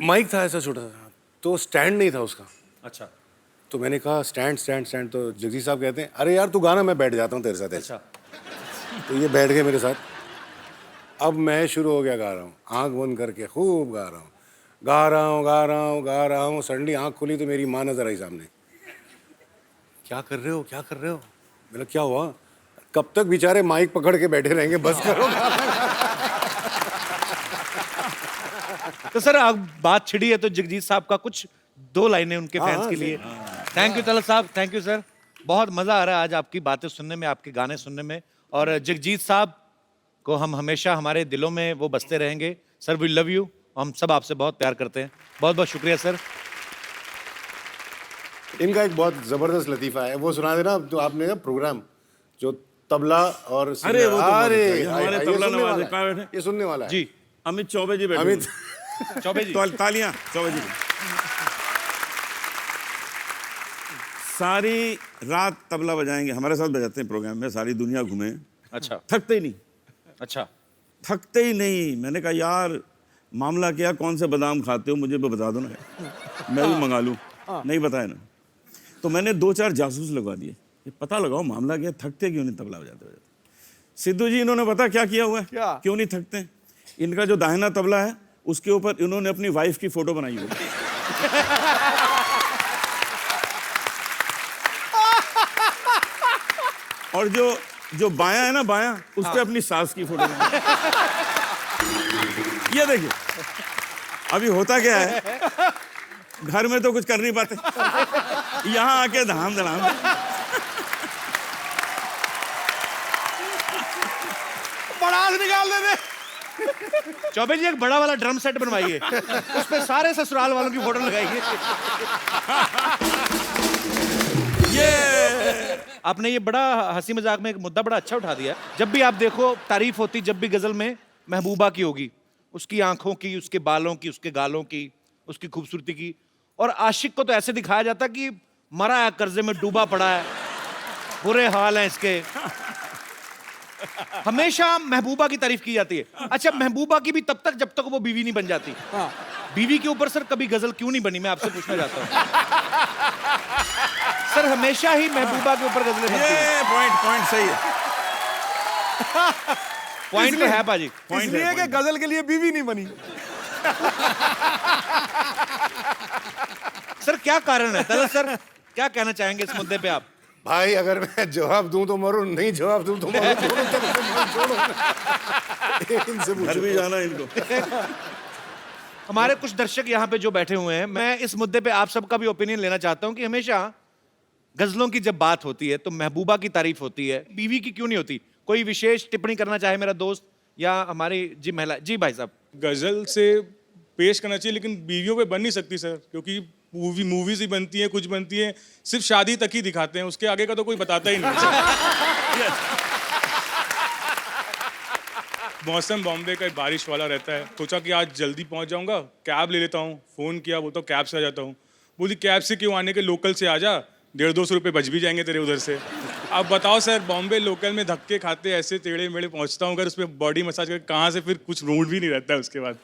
Speaker 11: माइक था ऐसा छोटा सा, तो स्टैंड नहीं था उसका।
Speaker 2: अच्छा।
Speaker 11: तो मैंने कहा स्टैंड स्टैंड स्टैंड। तो जगजीत साहब कहते हैं अरे यार तू गाना, मैं बैठ जाता हूँ तेरे साथ।
Speaker 2: अच्छा।
Speaker 11: तो ये बैठ गए मेरे साथ। अब मैं शुरू हो गया, गा रहा हूँ, आँख बंद करके खूब गा रहा हूँ, गा रहा हूँ गा रहा हूँ गा रहा हूँ। सडनली आँख खुली तो मेरी माँ नजर आई सामने। क्या कर रहे हो, क्या कर रहे हो? मैंने क्या हुआ? कब तक बेचारे माइक पकड़ के बैठे रहेंगे, बस करो।
Speaker 2: तो सर अब बात छिड़ी है तो जगजीत साहब का कुछ 2 लाइनें उनके फैंस के लिए। थैंक यू तलत साहब, थैंक यू सर। बहुत मजा आ रहा है आज आपकी बातें सुनने में, आपके गाने सुनने में, और जगजीत साहब को हम हमेशा हमारे दिलों में वो बसते रहेंगे। सर वी लव यू, हम सब आपसे बहुत प्यार करते हैं। बहुत बहुत शुक्रिया सर।
Speaker 11: इनका एक बहुत जबरदस्त लतीफा है, वो सुना देना। तो आपने ना प्रोग्राम जो तबला और
Speaker 9: अरे वो तो
Speaker 11: अरे
Speaker 9: हमारे तबला नवाज़ कहाँ बैठे?
Speaker 11: ये सुनने वाला है
Speaker 2: जी,
Speaker 9: अमित चौबे जी बैठे।
Speaker 11: अमित
Speaker 2: चौबे जी,
Speaker 9: तालियां चौबे जी। सारी रात तबला बजाएंगे, हमारे साथ बजाते हैं प्रोग्राम में, सारी दुनिया घूमे।
Speaker 2: अच्छा।
Speaker 9: थकते ही नहीं।
Speaker 2: अच्छा।
Speaker 9: थकते ही नहीं। मैंने कहा यार मामला क्या, कौन से बादाम खाते हो, मुझे भी बता दो ना, मैं भी मंगा लूँ। नहीं बताया ना। तो मैंने 2-4 जासूस लगवा दिए, ये पता लगाओ मामला क्या, थकते क्यों नहीं तबला बजाते बजाते। सिद्धू जी इन्होंने पता क्या किया हुआ है, क्यों नहीं थकते? इनका जो दाहिना तबला है उसके ऊपर इन्होंने अपनी वाइफ की फोटो बनाई हुई है। और जो बायां है ना, बायां, उस पे अपनी सास की फोटो बनाई। ये देखिए अभी होता क्या है, घर में तो कुछ कर नहीं पाते, यहां आके धाम धड़ाम।
Speaker 8: बड़ास निकाल दे।
Speaker 2: चौबे जी एक बड़ा वाला ड्रम सेट बनवाइए, उस पे सारे ससुराल वालों की फोटो लगाइए। ये आपने ये बड़ा हंसी मजाक में एक मुद्दा बड़ा अच्छा उठा दिया। जब भी आप देखो तारीफ होती जब भी गजल में महबूबा की होगी, उसकी आंखों की, उसके बालों की, उसके गालों की, उसकी खूबसूरती की, और आशिक को तो ऐसे दिखाया जाता कि मरा है, कर्जे में डूबा पड़ा है, बुरे हाल हैं इसके। हमेशा महबूबा की तारीफ की जाती है। अच्छा, महबूबा की भी तब तक जब तक वो बीवी नहीं बन जाती। बीवी के ऊपर सर कभी गजल क्यों नहीं बनी, मैं आपसे पूछना चाहता हूं। सर हमेशा ही महबूबा के ऊपर गजलें बनती हैं।
Speaker 9: ये पॉइंट सही है।
Speaker 2: पॉइंट तो है पाजी।
Speaker 8: इसलिए कि गजल के लिए बीवी नहीं बनी।
Speaker 2: सर क्या कारण है तलत सर, क्या कहना चाहेंगे इस मुद्दे पे आप?
Speaker 11: भाई अगर मैं जवाब दूं तो मरूं, नहीं जवाब दूं तो मरूं, दोनों तरफ से मत छोड़ो। इनसे
Speaker 9: घर
Speaker 11: पूछो।
Speaker 9: भी जाना इनको।
Speaker 2: हमारे कुछ दर्शक यहाँ पे जो बैठे हुए हैं, मैं इस मुद्दे पे आप सबका भी ओपिनियन लेना चाहता हूँ कि हमेशा गजलों की जब बात होती है तो महबूबा की तारीफ होती है, बीवी की क्यों नहीं होती? कोई विशेष टिप्पणी करना चाहे मेरा दोस्त या हमारी जी महिला? जी भाई साहब।
Speaker 12: गजल से पेश करना चाहिए, लेकिन बीवियों पे बन नहीं सकती सर, क्योंकि मूवीज ही बनती हैं, कुछ बनती हैं, सिर्फ शादी तक ही दिखाते हैं, उसके आगे का तो कोई बताता ही नहीं। मौसम बॉम्बे का बारिश वाला रहता है, सोचा कि आज जल्दी पहुंच जाऊंगा, कैब ले लेता हूँ। फोन किया, वो तो कैब से आ जाता हूँ। बोली कैब से क्यों आने के, लोकल से आ जा, 150-200 रुपये बच भी जाएंगे तेरे उधर से। अब बताओ सर, बॉम्बे लोकल में धक्के खाते ऐसे टेढ़े मेढ़े पहुंचता हूँ, अगर उसमें बॉडी मसाज करके कहाँ से फिर कुछ मूड भी नहीं रहता है उसके बाद।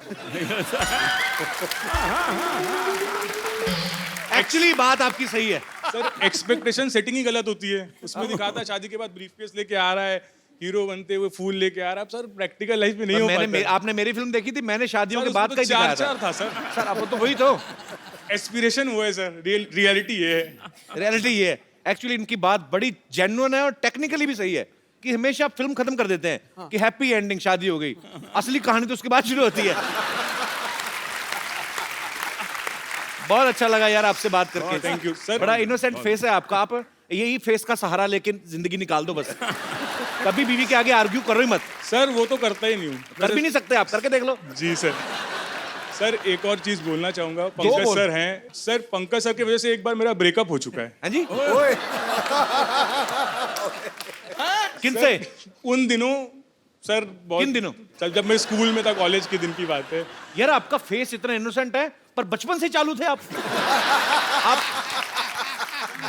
Speaker 2: एक्चुअली बात आपकी सही है
Speaker 12: सर, एक्सपेक्टेशन सेटिंग ही गलत होती है। उसमें दिखाता है शादी के बाद ब्रीफकेस लेके आ रहा है, हीरो बनते हुए फूल लेके आ रहा है। सर प्रैक्टिकल लाइफ में नहीं हो पाता।
Speaker 2: आपने मेरी फिल्म देखी थी, मैंने शादियों के
Speaker 12: सर,
Speaker 2: बाद
Speaker 12: उसमें
Speaker 2: का ही
Speaker 12: तो
Speaker 2: दिखाया
Speaker 12: चार था सर।
Speaker 2: सर अब तो वही तो
Speaker 12: एस्पिरेशन वो है सर, रियलिटी ये है।
Speaker 2: रियलिटी ये है। एक्चुअली इनकी बात बड़ी जेन्युइन है और टेक्निकली भी सही है कि हमेशा फिल्म खत्म कर देते हैं कि हैप्पी एंडिंग, शादी हो गई। असली कहानी तो उसके बाद शुरू होती है। बहुत अच्छा लगा यार आपसे बात करके।
Speaker 12: Thank you sir.
Speaker 2: बड़ा इनोसेंट फेस है आपका, आप यही फेस का सहारा लेके जिंदगी निकाल दो बस। कभी बीवी के आगे आर्ग्यू करो ही मत।
Speaker 12: सर वो तो करता ही नहीं हूँ।
Speaker 2: कर भी नहीं सकते आप, करके देख लो।
Speaker 12: जी सर। सर एक और चीज बोलना चाहूंगा, पंकज सर हैं सर, पंकज सर की वजह से एक बार मेरा ब्रेकअप हो चुका है।
Speaker 2: हाँ जी,
Speaker 8: ओए
Speaker 2: किनसे?
Speaker 12: उन दिनों सर, बहुत
Speaker 2: किन दिनों?
Speaker 12: सर जब मैं स्कूल में था, कॉलेज के दिन की बात है।
Speaker 2: यार आपका फेस इतना इनोसेंट है, पर बचपन से चालू थे आप।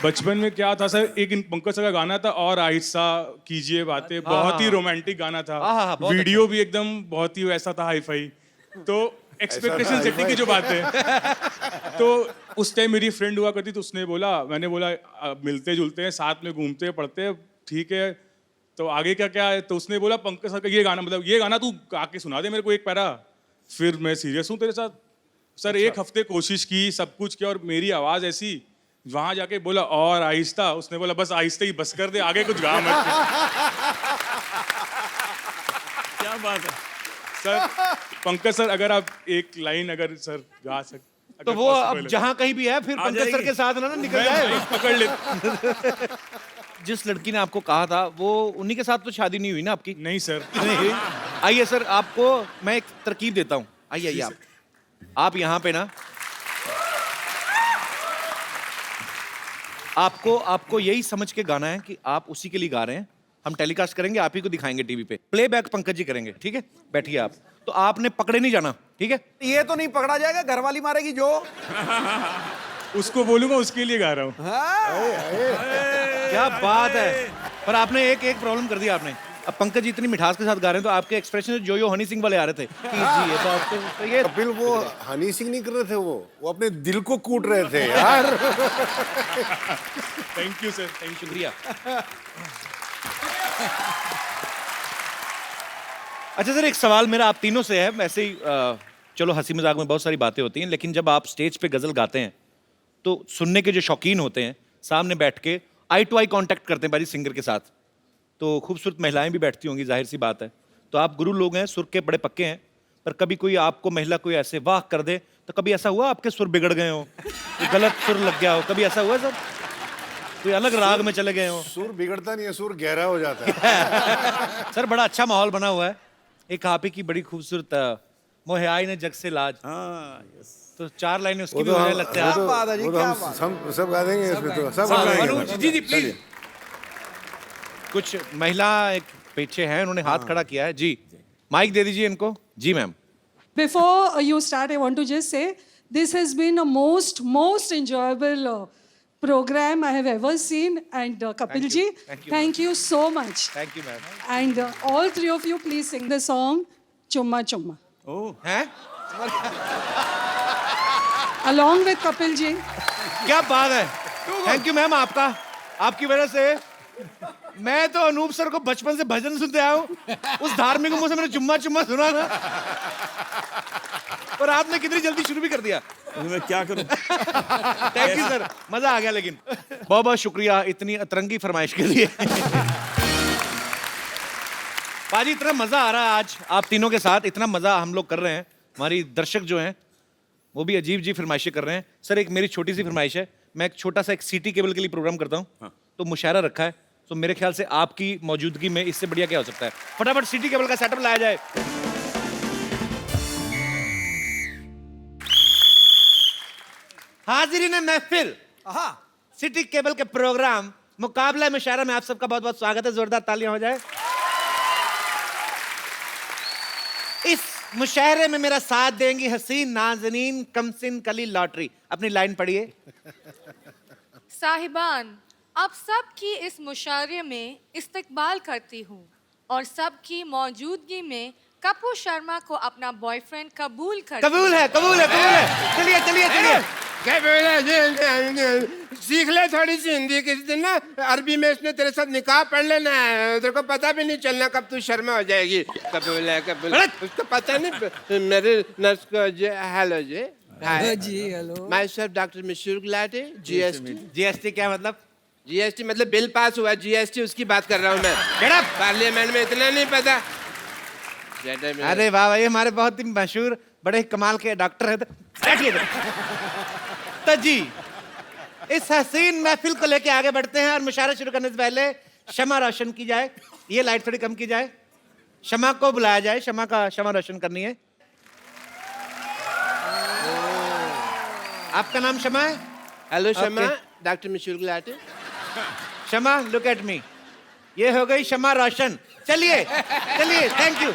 Speaker 12: बचपन में क्या था सर, एक पंकज सर का गाना था और आहिस्ता कीजिए बातें, बहुत ही रोमांटिक गाना था।
Speaker 2: बहुत
Speaker 12: वीडियो भी एकदम बहुत ही वैसा था, हाई फाई। तो एक्सपेक्टेशन सेटिंग की जो बात है, तो उस टाइम मेरी फ्रेंड हुआ करती, तो उसने बोला, मैंने बोला मिलते जुलते हैं, साथ में घूमते हैं, पढ़ते हैं, ठीक है, तो आगे क्या क्या है? तो उसने बोला पंकज सर का ये गाना, मतलब ये गाना तू आके सुना दे मेरे को एक पैरा। फिर मैं सीरियस हूँ तेरे साथ सर। एक हफ्ते कोशिश की, सब कुछ किया, और मेरी आवाज ऐसी, वहां जाके बोला और आहिस्ता, उसने बोला बस आहिस्ता ही बस कर दे, आगे कुछ गा मत।
Speaker 9: क्या बात है
Speaker 12: सर, पंकज सर अगर आप एक लाइन अगर सर गा सकते
Speaker 2: तो वो अब जहां कहीं भी है, फिर पंकज सर के साथ ना निकल जाए,
Speaker 12: पकड़ ले।
Speaker 2: जिस लड़की ने आपको कहा था, वो उन्हीं के साथ तो शादी नहीं हुई ना आपकी?
Speaker 12: नहीं सर।
Speaker 2: नहीं। आइए सर, आपको मैं एक तरकीब देता हूँ। आइए आप यहाँ पे ना, आपको यही समझ के गाना है कि आप उसी के लिए गा रहे हैं। हम टेलीकास्ट करेंगे, आप ही को दिखाएंगे टीवी पे, प्लेबैक पंकज जी करेंगे, ठीक है? बैठिए आप। तो आपने पकड़े नहीं जाना, ठीक है?
Speaker 8: ये तो नहीं पकड़ा जाएगा, घरवाली मारेगी जो।
Speaker 12: उसको बोलूंगा, उसके लिए गा रहा हूँ।
Speaker 2: क्या बात है। पर आपने एक प्रॉब्लम कर दिया आपने। अब पंकज जी इतनी मिठास के साथ गा रहे हैं, तो आपके एक्सप्रेशन जो हनी सिंह वाले आ रहे थे कि जी ये तो ये
Speaker 11: कपिल, वो हनी सिंह नहीं कर रहे थे, वो अपने दिल को कूट रहे थे यार।
Speaker 12: Thank you sir, thank you,
Speaker 2: शुक्रिया। अच्छा सर, एक सवाल मेरा आप तीनों से है। वैसे ही चलो हंसी मजाक में बहुत सारी बातें होती हैं, लेकिन जब आप स्टेज पे गजल गाते हैं तो सुनने के जो शौकीन होते हैं सामने बैठ के आई टू आई कांटेक्ट करते हैं बारी सिंगर के साथ, तो खूबसूरत महिलाएं भी बैठती होंगी, जाहिर सी बात है। तो आप गुरु लोग हैं, सुर के बड़े पक्के हैं, पर कभी कोई आपको महिला कोई ऐसे वाह कर दे, तो कभी ऐसा हुआ आपके सुर बिगड़ गए हो, गलत सुर लग गया हो, कभी ऐसा हुआ सर? कोई अलग राग में चले गए हो?
Speaker 11: सुर बिगड़ता नहीं है, सुर गहरा हो जाता है।
Speaker 2: सर बड़ा अच्छा माहौल बना हुआ है। एक आप ही की बड़ी खूबसूरत मोहे आई ने जग से लाज, तो 4 लाइनें उसकी भी होने लगते हैं।
Speaker 11: हम सब गा देंगे इसमें, तो सब गा देंगे।
Speaker 2: जी प्लीज। कुछ महिला एक पीछे हैं, उन्होंने हाथ खड़ा किया है जी, माइक दे दीजिए इनको। जी ma'am.
Speaker 13: Before you start, I want to just say this has been a most enjoyable program I have ever seen, and Kapil ji, thank you so much.
Speaker 2: Thank you ma'am.
Speaker 13: And all 3 of you, please sing the song Chumma Chumma.
Speaker 2: Oh, हैं?
Speaker 13: Along with Kapil ji.
Speaker 2: क्या बात है। थैंक यू मैम, आपकी वजह से मैं तो अनूप सर को बचपन से भजन सुनते आया हूँ। उस धार्मिक मुंह से मैंने चुम्मा चुम्मा सुना था, और आपने कितनी जल्दी शुरू भी कर दिया।
Speaker 9: मैं क्या करूं?
Speaker 2: थैंक यू सर, मजा आ गया। लेकिन बहुत बहुत शुक्रिया इतनी अतरंगी फरमाइश के लिए। पाजी इतना मजा आ रहा है आज आप तीनों के साथ, इतना मजा हम लोग कर रहे हैं, हमारी दर्शक जो हैं वो भी अजीब अजीब फरमाइशें कर रहे हैं। सर एक मेरी छोटी सी फरमाइश है, मैं एक छोटा सा एक सिटी केबल के लिए प्रोग्राम करता हूँ, तो मुशायरा रखा है, तो मेरे ख्याल से आपकी मौजूदगी में इससे बढ़िया क्या हो सकता है। फटाफट सिटी केबल का सेटअप लाया जाए। हाजिरीन महफिल, सिटी केबल के प्रोग्राम मुकाबला मुशायरा में आप सबका बहुत बहुत स्वागत है। जोरदार तालियां हो जाए। इस मुशायरे में मेरा साथ देंगी हसीन नाज़नीन कमसिन कली लॉटरी। अपनी लाइन पढ़िए।
Speaker 14: साहिबान, आप सबकी इस मुशायरे में इस्तकबाल करती हूँ और सबकी मौजूदगी में कपूर शर्मा को अपना बॉयफ्रेंड कबूल कर।
Speaker 2: कबूल है। चलिए
Speaker 1: सीख ले थोड़ी सी हिंदी, किसी दिन ना अरबी में इसने तेरे साथ निकाह पढ़ लेना है, तेरे को पता भी नहीं चलना कब तू शर्मा हो जाएगी। कबूल है उसको पता नहीं। मेरे नर्स को हेलो जी।
Speaker 10: जी hello.
Speaker 1: Myself doctor Mashoor Gulati.
Speaker 2: GST क्या मतलब?
Speaker 1: जीएसटी मतलब बिल पास हुआ, जीएसटी उसकी बात कर रहा हूँ मैं। पार्लियामेंट में इतना नहीं पता।
Speaker 2: अरे वाह, ये हमारे बहुत ही मशहूर बड़े कमाल के डॉक्टर है। तो जी इस हसीन महफिल को लेके आगे बढ़ते हैं, और मुशायरा शुरू करने से पहले शमा रोशन की जाए। ये लाइट थोड़ी कम की जाए, शमा को बुलाया जाए, शमा रोशन करनी है। आपका नाम शमा है?
Speaker 1: Hello Shama,
Speaker 2: Okay.
Speaker 1: Doctor Michelle Gulati.
Speaker 2: Shama, look at me. ये हो गई शमा रोशन। चलिए चलिए, थैंक यू।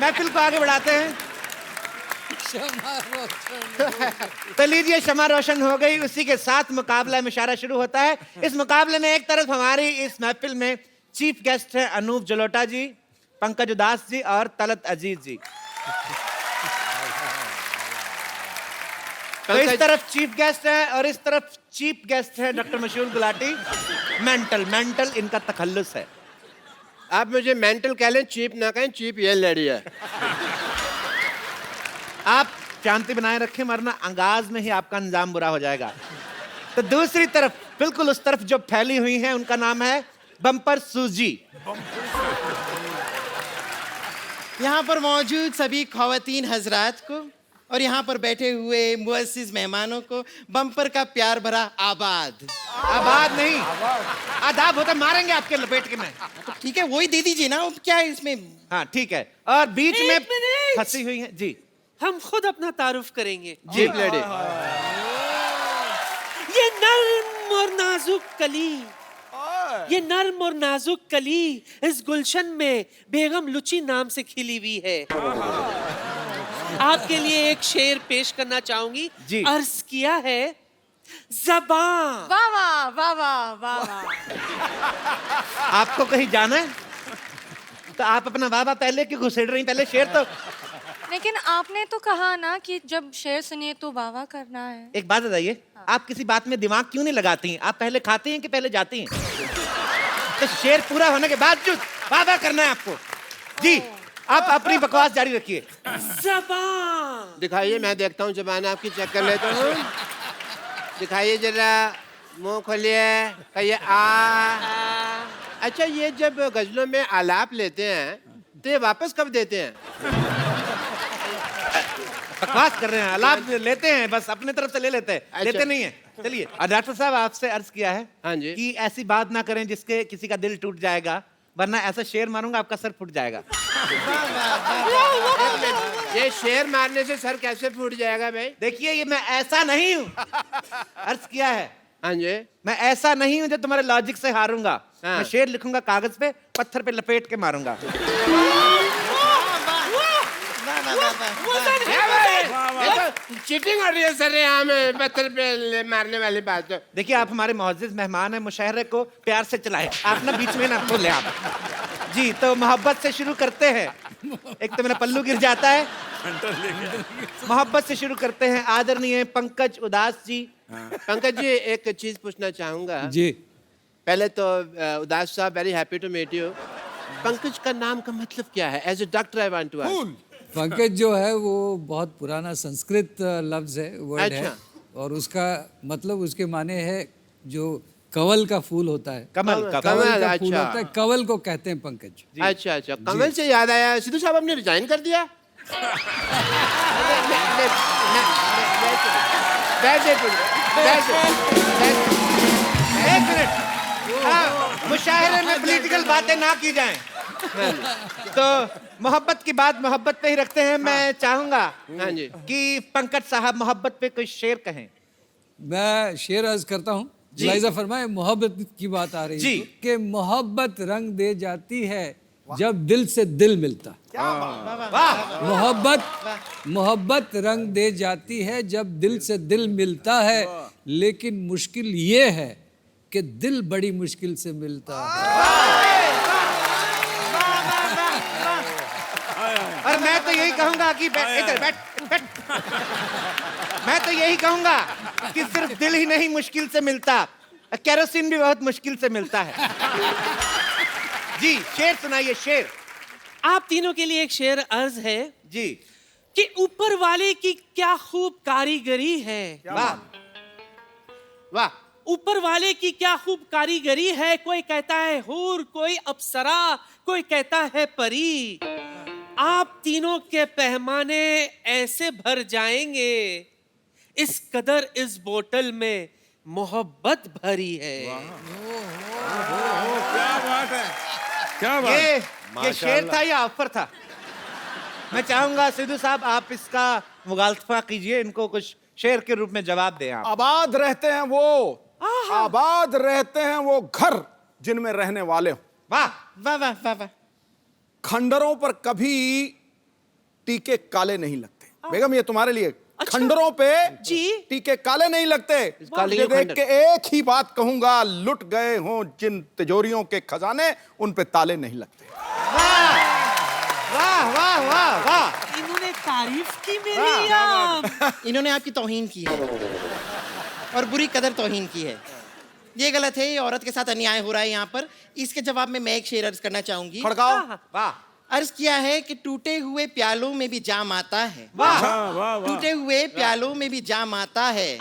Speaker 2: महफिल को आगे बढ़ाते हैं। तो लीजिए, शमा रोशन हो गई। उसी के साथ मुकाबला मुशायरा शुरू होता है। इस मुकाबले में एक तरफ हमारी इस महफिल में चीफ गेस्ट है अनूप जलोटा जी, पंकज उदास जी और तलत अजीज जी। तो इस तरफ चीफ गेस्ट है और इस तरफ चीफ गेस्ट है डॉक्टर मशहूर गुलाटी। मेंटल इनका तखल्लुस है।
Speaker 1: आप मुझे मेंटल कह लें, चीप ना कहें। चीप ये लड़ी है।
Speaker 2: आप शांति बनाए रखें, वरना अंगाज में ही आपका अंजाम बुरा हो जाएगा। तो दूसरी तरफ, बिल्कुल उस तरफ जो फैली हुई है, उनका नाम है बम्पर सूजी।
Speaker 15: यहाँ पर मौजूद सभी खवातीन हजरात को और यहाँ पर बैठे हुए मुअस्सिस मेहमानों को बम्पर का प्यार भरा आबाद।
Speaker 2: आबाद नहीं, आदाब होता, मारेंगे आपके लपेट के में।
Speaker 15: तो ठीक है, वही दे दीजिए ना, क्या है इसमें।
Speaker 2: हाँ ठीक है। और बीच में फंसी हुई है जी।
Speaker 16: हम खुद अपना तारुफ करेंगे।
Speaker 1: जी लड़ी।
Speaker 16: ये नर्म और नाजुक कली, ये नर्म और नाजुक कली इस गुलशन में बेगम लुची नाम से खिली हुई है। आपके लिए एक शेर पेश करना चाहूंगी।
Speaker 2: जी।
Speaker 16: अर्ज किया है, ज़बान।
Speaker 14: वाह वाह वाह वाह वाह वाह।
Speaker 2: आपको कहीं जाना है तो आप अपना वाह पहले क्यों घुसेड़ रही? पहले शेर तो।
Speaker 14: लेकिन आपने तो कहा ना कि जब शेर सुनिए तो वाह वाह करना है।
Speaker 2: एक बात बताइए, आप किसी बात में दिमाग क्यों नहीं लगाती हैं? आप पहले खाती हैं कि पहले जाती हैं? तो शेर पूरा होने के बाद जो वाह करना है आपको। जी, आप अपनी बकवास जारी रखिए।
Speaker 16: ज़बान
Speaker 1: दिखाइए, मैं देखता हूँ जबान आपकी चेक कर लेता हूँ। दिखाइए जरा, मुंह खोलिए, कहिए आ। अच्छा, ये जब गजलों में आलाप लेते हैं तो ये वापस कब देते हैं?
Speaker 2: बकवास कर रहे हैं, आलाप लेते हैं, बस अपने तरफ से ले लेते हैं।
Speaker 1: अच्छा।
Speaker 2: लेते नहीं है। चलिए, और डॉक्टर साहब आपसे अर्ज किया है
Speaker 1: हाँ जी।
Speaker 2: कि ऐसी बात ना करें जिसके किसी का दिल टूट जाएगा, वरना ऐसा शेर मारूंगा आपका सर फूट जाएगा।
Speaker 1: ये शेर मारने से सर कैसे फूट जाएगा भाई?
Speaker 2: देखिए, ये मैं ऐसा नहीं हूँ। अर्ज किया है,
Speaker 1: हाँ जी।
Speaker 2: मैं ऐसा नहीं हूँ जो तुम्हारे लॉजिक से हारूंगा।
Speaker 1: हाँ।
Speaker 2: मैं शेर लिखूंगा कागज पे, पत्थर पे लपेट के मारूंगा।
Speaker 1: चीटिंग हो रही है सर, यहाँ में पत्थर पे मारने वाली बात।
Speaker 2: देखिए, आप हमारे मोअज़्ज़िज़ मेहमान हैं, मुशायरे को प्यार से चलाएं। आप ना बीच में ना बोले आप। जी, तो मोहब्बत से शुरू करते हैं। एक तो मेरा पल्लू गिर जाता है। मोहब्बत से शुरू करते हैं। आदरणीय पंकज उदास जी।
Speaker 1: पंकज जी, एक चीज पूछना चाहूंगा।
Speaker 10: जी।
Speaker 1: पहले तो उदास साहब, very happy to meet you. Pankaj का नाम का मतलब क्या है? As a doctor I want to ask.
Speaker 10: Pankaj जो है वो बहुत पुराना संस्कृत लफ्ज है, वर्ड है, और उसका मतलब, उसके माने है जो कवल का फूल होता है।
Speaker 2: कमल
Speaker 10: का
Speaker 1: कमल,
Speaker 10: फूल
Speaker 1: अच्छा।
Speaker 10: होता है, कवल को कहते हैं पंकज।
Speaker 1: अच्छा अच्छा, कमल से याद आया, सिद्धू साहब आपने रिजाइन कर दिया?
Speaker 2: एक मिनट, मुशायरे में पॉलिटिकल बातें ना की जाएं। तो मोहब्बत की बात मोहब्बत पे ही रखते हैं। मैं चाहूंगा
Speaker 1: हाँ जी
Speaker 2: कि पंकज साहब मोहब्बत पे कोई शेर कहें।
Speaker 10: मैं शेर अर्ज करता हूँ। लाइजा फरमाए, मोहब्बत की बात आ रही
Speaker 2: जी।
Speaker 10: है कि मोहब्बत रंग दे जाती है जब दिल से दिल मिलता। मोहब्बत रंग दे जाती है जब दिल से दिल मिलता है, लेकिन मुश्किल ये है कि दिल बड़ी मुश्किल से मिलता है।
Speaker 2: और मैं तो यही कहूंगा कि इधर बैठ बैठ। मैं तो यही कहूंगा कि सिर्फ दिल ही नहीं मुश्किल से मिलता, केरोसिन भी बहुत मुश्किल से मिलता है। जी, शेर सुनाइए, शेर।
Speaker 16: आप तीनों के लिए एक शेर अर्ज है
Speaker 2: जी,
Speaker 16: कि ऊपर वाले की क्या खूब कारीगरी है।
Speaker 2: वाह वाह।
Speaker 16: ऊपर वाले की क्या खूब कारीगरी है। कोई कहता है हूर, कोई अप्सरा, कोई कहता है परी। आप तीनों के पैमाने ऐसे भर जाएंगे, इस कदर इस बोतल में मोहब्बत भरी है।
Speaker 9: क्या बात है, क्या बात।
Speaker 2: ये शेर था या ऑफर था? मैं चाहूंगा सिद्धू साहब आप इसका मुगालफा कीजिए, इनको कुछ शेर के रूप में जवाब दें आप।
Speaker 8: आबाद रहते हैं वो, आबाद रहते हैं वो घर जिनमें रहने वाले हो।
Speaker 2: वाह वाह वाह वाह वाह।
Speaker 8: खंडरों पर कभी टीके काले नहीं लगते। बेगम ये तुम्हारे लिए। खंडरों पे टीके काले नहीं लगते। ये देख के एक ही बात कहूंगा, लुट गए हों जिन तिजोरियों के खजाने, उन पे ताले नहीं लगते।
Speaker 2: वाह वाह वाह वाह।
Speaker 16: इन्होंने तारीफ की मेरी।
Speaker 15: इन्होंने आपकी तौहीन की है और बुरी कदर तौहीन की है। ये गलत है, ये औरत के साथ अन्याय हो रहा है यहाँ पर। इसके जवाब में मैं एक शेर अर्ज करना चाहूंगी।
Speaker 8: खड़काओ।
Speaker 2: वाह।
Speaker 15: अर्ज किया है कि टूटे हुए प्यालों में भी जाम आता है।
Speaker 2: वाह
Speaker 15: टूटे हुए प्यालों में भी जाम आता है।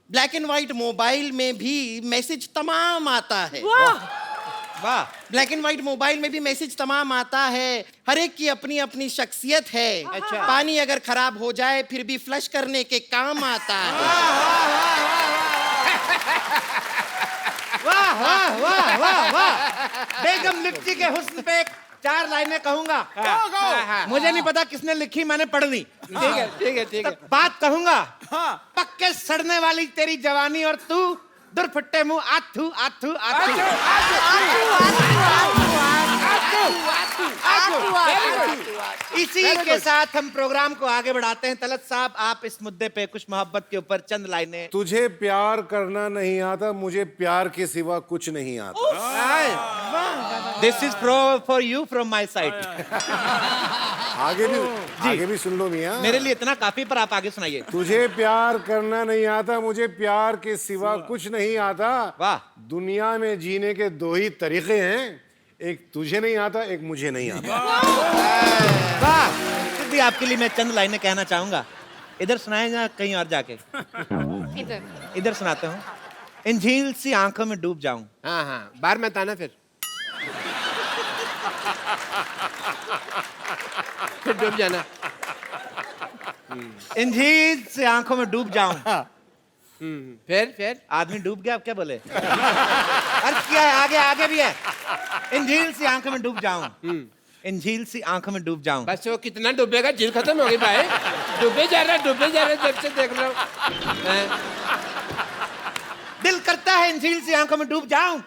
Speaker 15: ब्लैक एंड व्हाइट मोबाइल में भी मैसेज तमाम आता है।
Speaker 2: वाह।
Speaker 15: ब्लैक एंड व्हाइट मोबाइल में भी मैसेज तमाम आता है। हर एक की अपनी अपनी शख्सियत है।
Speaker 2: अच्छा।
Speaker 15: पानी अगर खराब हो जाए फिर भी फ्लश करने के काम आता है।
Speaker 2: वाह वाह वाह वाह वाह। बेगम लिप्टी के हुस्न पे 4 लाइनें कहूंगा। मुझे नहीं पता किसने लिखी, मैंने पढ़ ली।
Speaker 1: ठीक है ठीक है ठीक है।
Speaker 2: बात कहूंगा। पक्के सड़ने वाली तेरी जवानी और तू दुरफट्टे मुंह आथू आथू आथू। इसी के साथ हम प्रोग्राम को आगे बढ़ाते हैं। तलत साहब, आप इस मुद्दे पे कुछ मोहब्बत के ऊपर चंद लाइनें।
Speaker 11: तुझे प्यार करना नहीं आता, मुझे प्यार के सिवा कुछ नहीं आता।
Speaker 2: This is for you from my side.
Speaker 11: आगे भी सुन लो मियां।
Speaker 2: मेरे लिए इतना काफी, पर आप आगे सुनाइए।
Speaker 11: तुझे प्यार करना नहीं आता, मुझे प्यार के सिवा कुछ नहीं आता।
Speaker 2: वाह।
Speaker 11: दुनिया में जीने के 2 ही तरीके हैं, एक तुझे नहीं आता, एक मुझे नहीं आता।
Speaker 2: वाह। सिद्धि, आपके लिए मैं चंद लाइनें कहना चाहूंगा। इधर सुनाए या कहीं और जाके? इधर सुनाते हूँ। इन झील सी आंखों में डूब जाऊं।
Speaker 1: हाँ हाँ, बाहर मत आना फिर डूब जाना।
Speaker 2: इन झील से आंखों में डूब जाऊं।
Speaker 1: फिर
Speaker 2: आदमी डूब गया, अब क्या बोले? अर्थ किया है, आगे आगे भी है। इन झील सी आंखों में डूब जाऊं। इन झील सी आंखों में डूब जाऊं।
Speaker 1: बस वो कितना डूबेगा, झील खत्म हो गई भाई। डूबे जा रहा जब से देख रहा हूँ।
Speaker 2: दिल करता है इन झील सी आंखों में डूब जाऊं।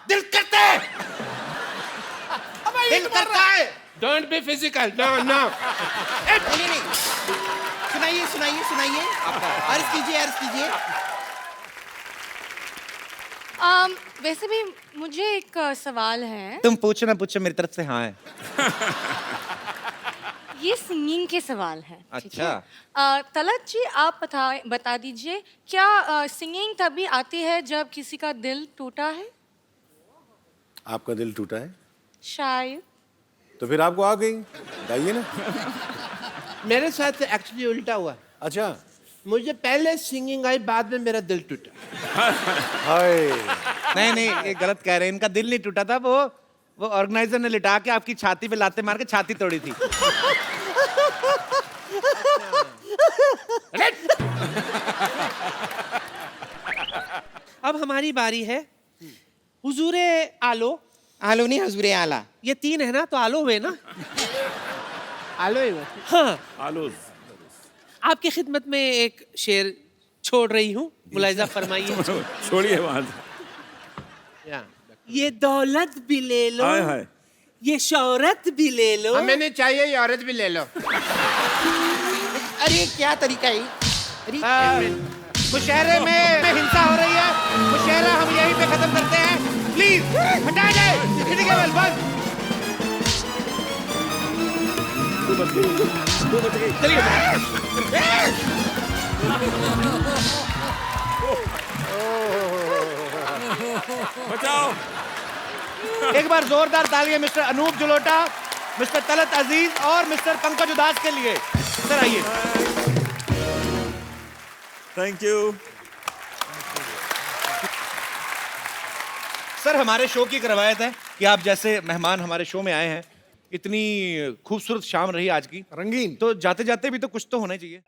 Speaker 2: दिल करता है, दिल करता है।
Speaker 1: Don't be physical. No no.
Speaker 15: सुनाइए सुनाइए सुनाइए। अर्ज कीजिए अर्ज कीजिए।
Speaker 14: वैसे भी मुझे एक सवाल है।
Speaker 2: तुम पूछो ना पूछो, मेरी तरफ से हाँ है।
Speaker 14: ये सिंगिंग के सवाल है।
Speaker 2: अच्छा।
Speaker 14: तलत जी, आप बता दीजिए, क्या सिंगिंग तभी आती है जब किसी का दिल टूटा है?
Speaker 11: आपका दिल टूटा है
Speaker 14: शायद।
Speaker 11: तो फिर आपको आ गई, बताइए ना।
Speaker 1: मेरे साथ एक्चुअली उल्टा हुआ।
Speaker 11: अच्छा।
Speaker 1: मुझे पहले सिंगिंग आई, बाद में मेरा दिल टूटा।
Speaker 2: नहीं नहीं, ये गलत कह रहे हैं। इनका दिल नहीं टूटा था, वो ऑर्गेनाइजर ने लिटा के आपकी छाती पे लाते मार के छाती तोड़ी थी।
Speaker 16: अब हमारी बारी है। हुजूरे आलो।
Speaker 15: आलो नहीं, हुजूरे आला।
Speaker 16: ये 3 है ना, तो आलो हुए ना।
Speaker 1: आलो ही।
Speaker 16: हाँ,
Speaker 9: आलो।
Speaker 16: आपकी खिदमत में एक शेर छोड़ रही हूँ, मुलाहिजा फरमाइए।
Speaker 9: छोड़िए वहां से।
Speaker 16: ये दौलत भी ले लो,
Speaker 9: हाय हाय।
Speaker 16: ये शौहरत भी ले लो।
Speaker 1: हमें नहीं चाहिए, ये औरत भी ले लो।
Speaker 15: अरे क्या तरीका है?
Speaker 2: मुशहरे में हिंसा हो रही है। मुशहरा हम यहीं पे खत्म करते हैं, प्लीज हटा जाए।
Speaker 9: बचाओ।
Speaker 2: एक बार जोरदार तालियां मिस्टर अनूप जलोटा, मिस्टर तलत अजीज और मिस्टर पंकज उदास के लिए। सर आइए।
Speaker 9: Thank you.
Speaker 2: सर, हमारे शो की एक रवायत है कि आप जैसे मेहमान हमारे शो में आए हैं। इतनी खूबसूरत शाम रही आज की,
Speaker 8: रंगीन,
Speaker 2: तो जाते जाते भी तो कुछ तो होना चाहिए।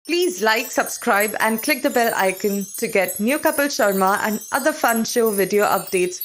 Speaker 17: Please like, subscribe and click the bell icon to get new Kapil Sharma and other fun show video updates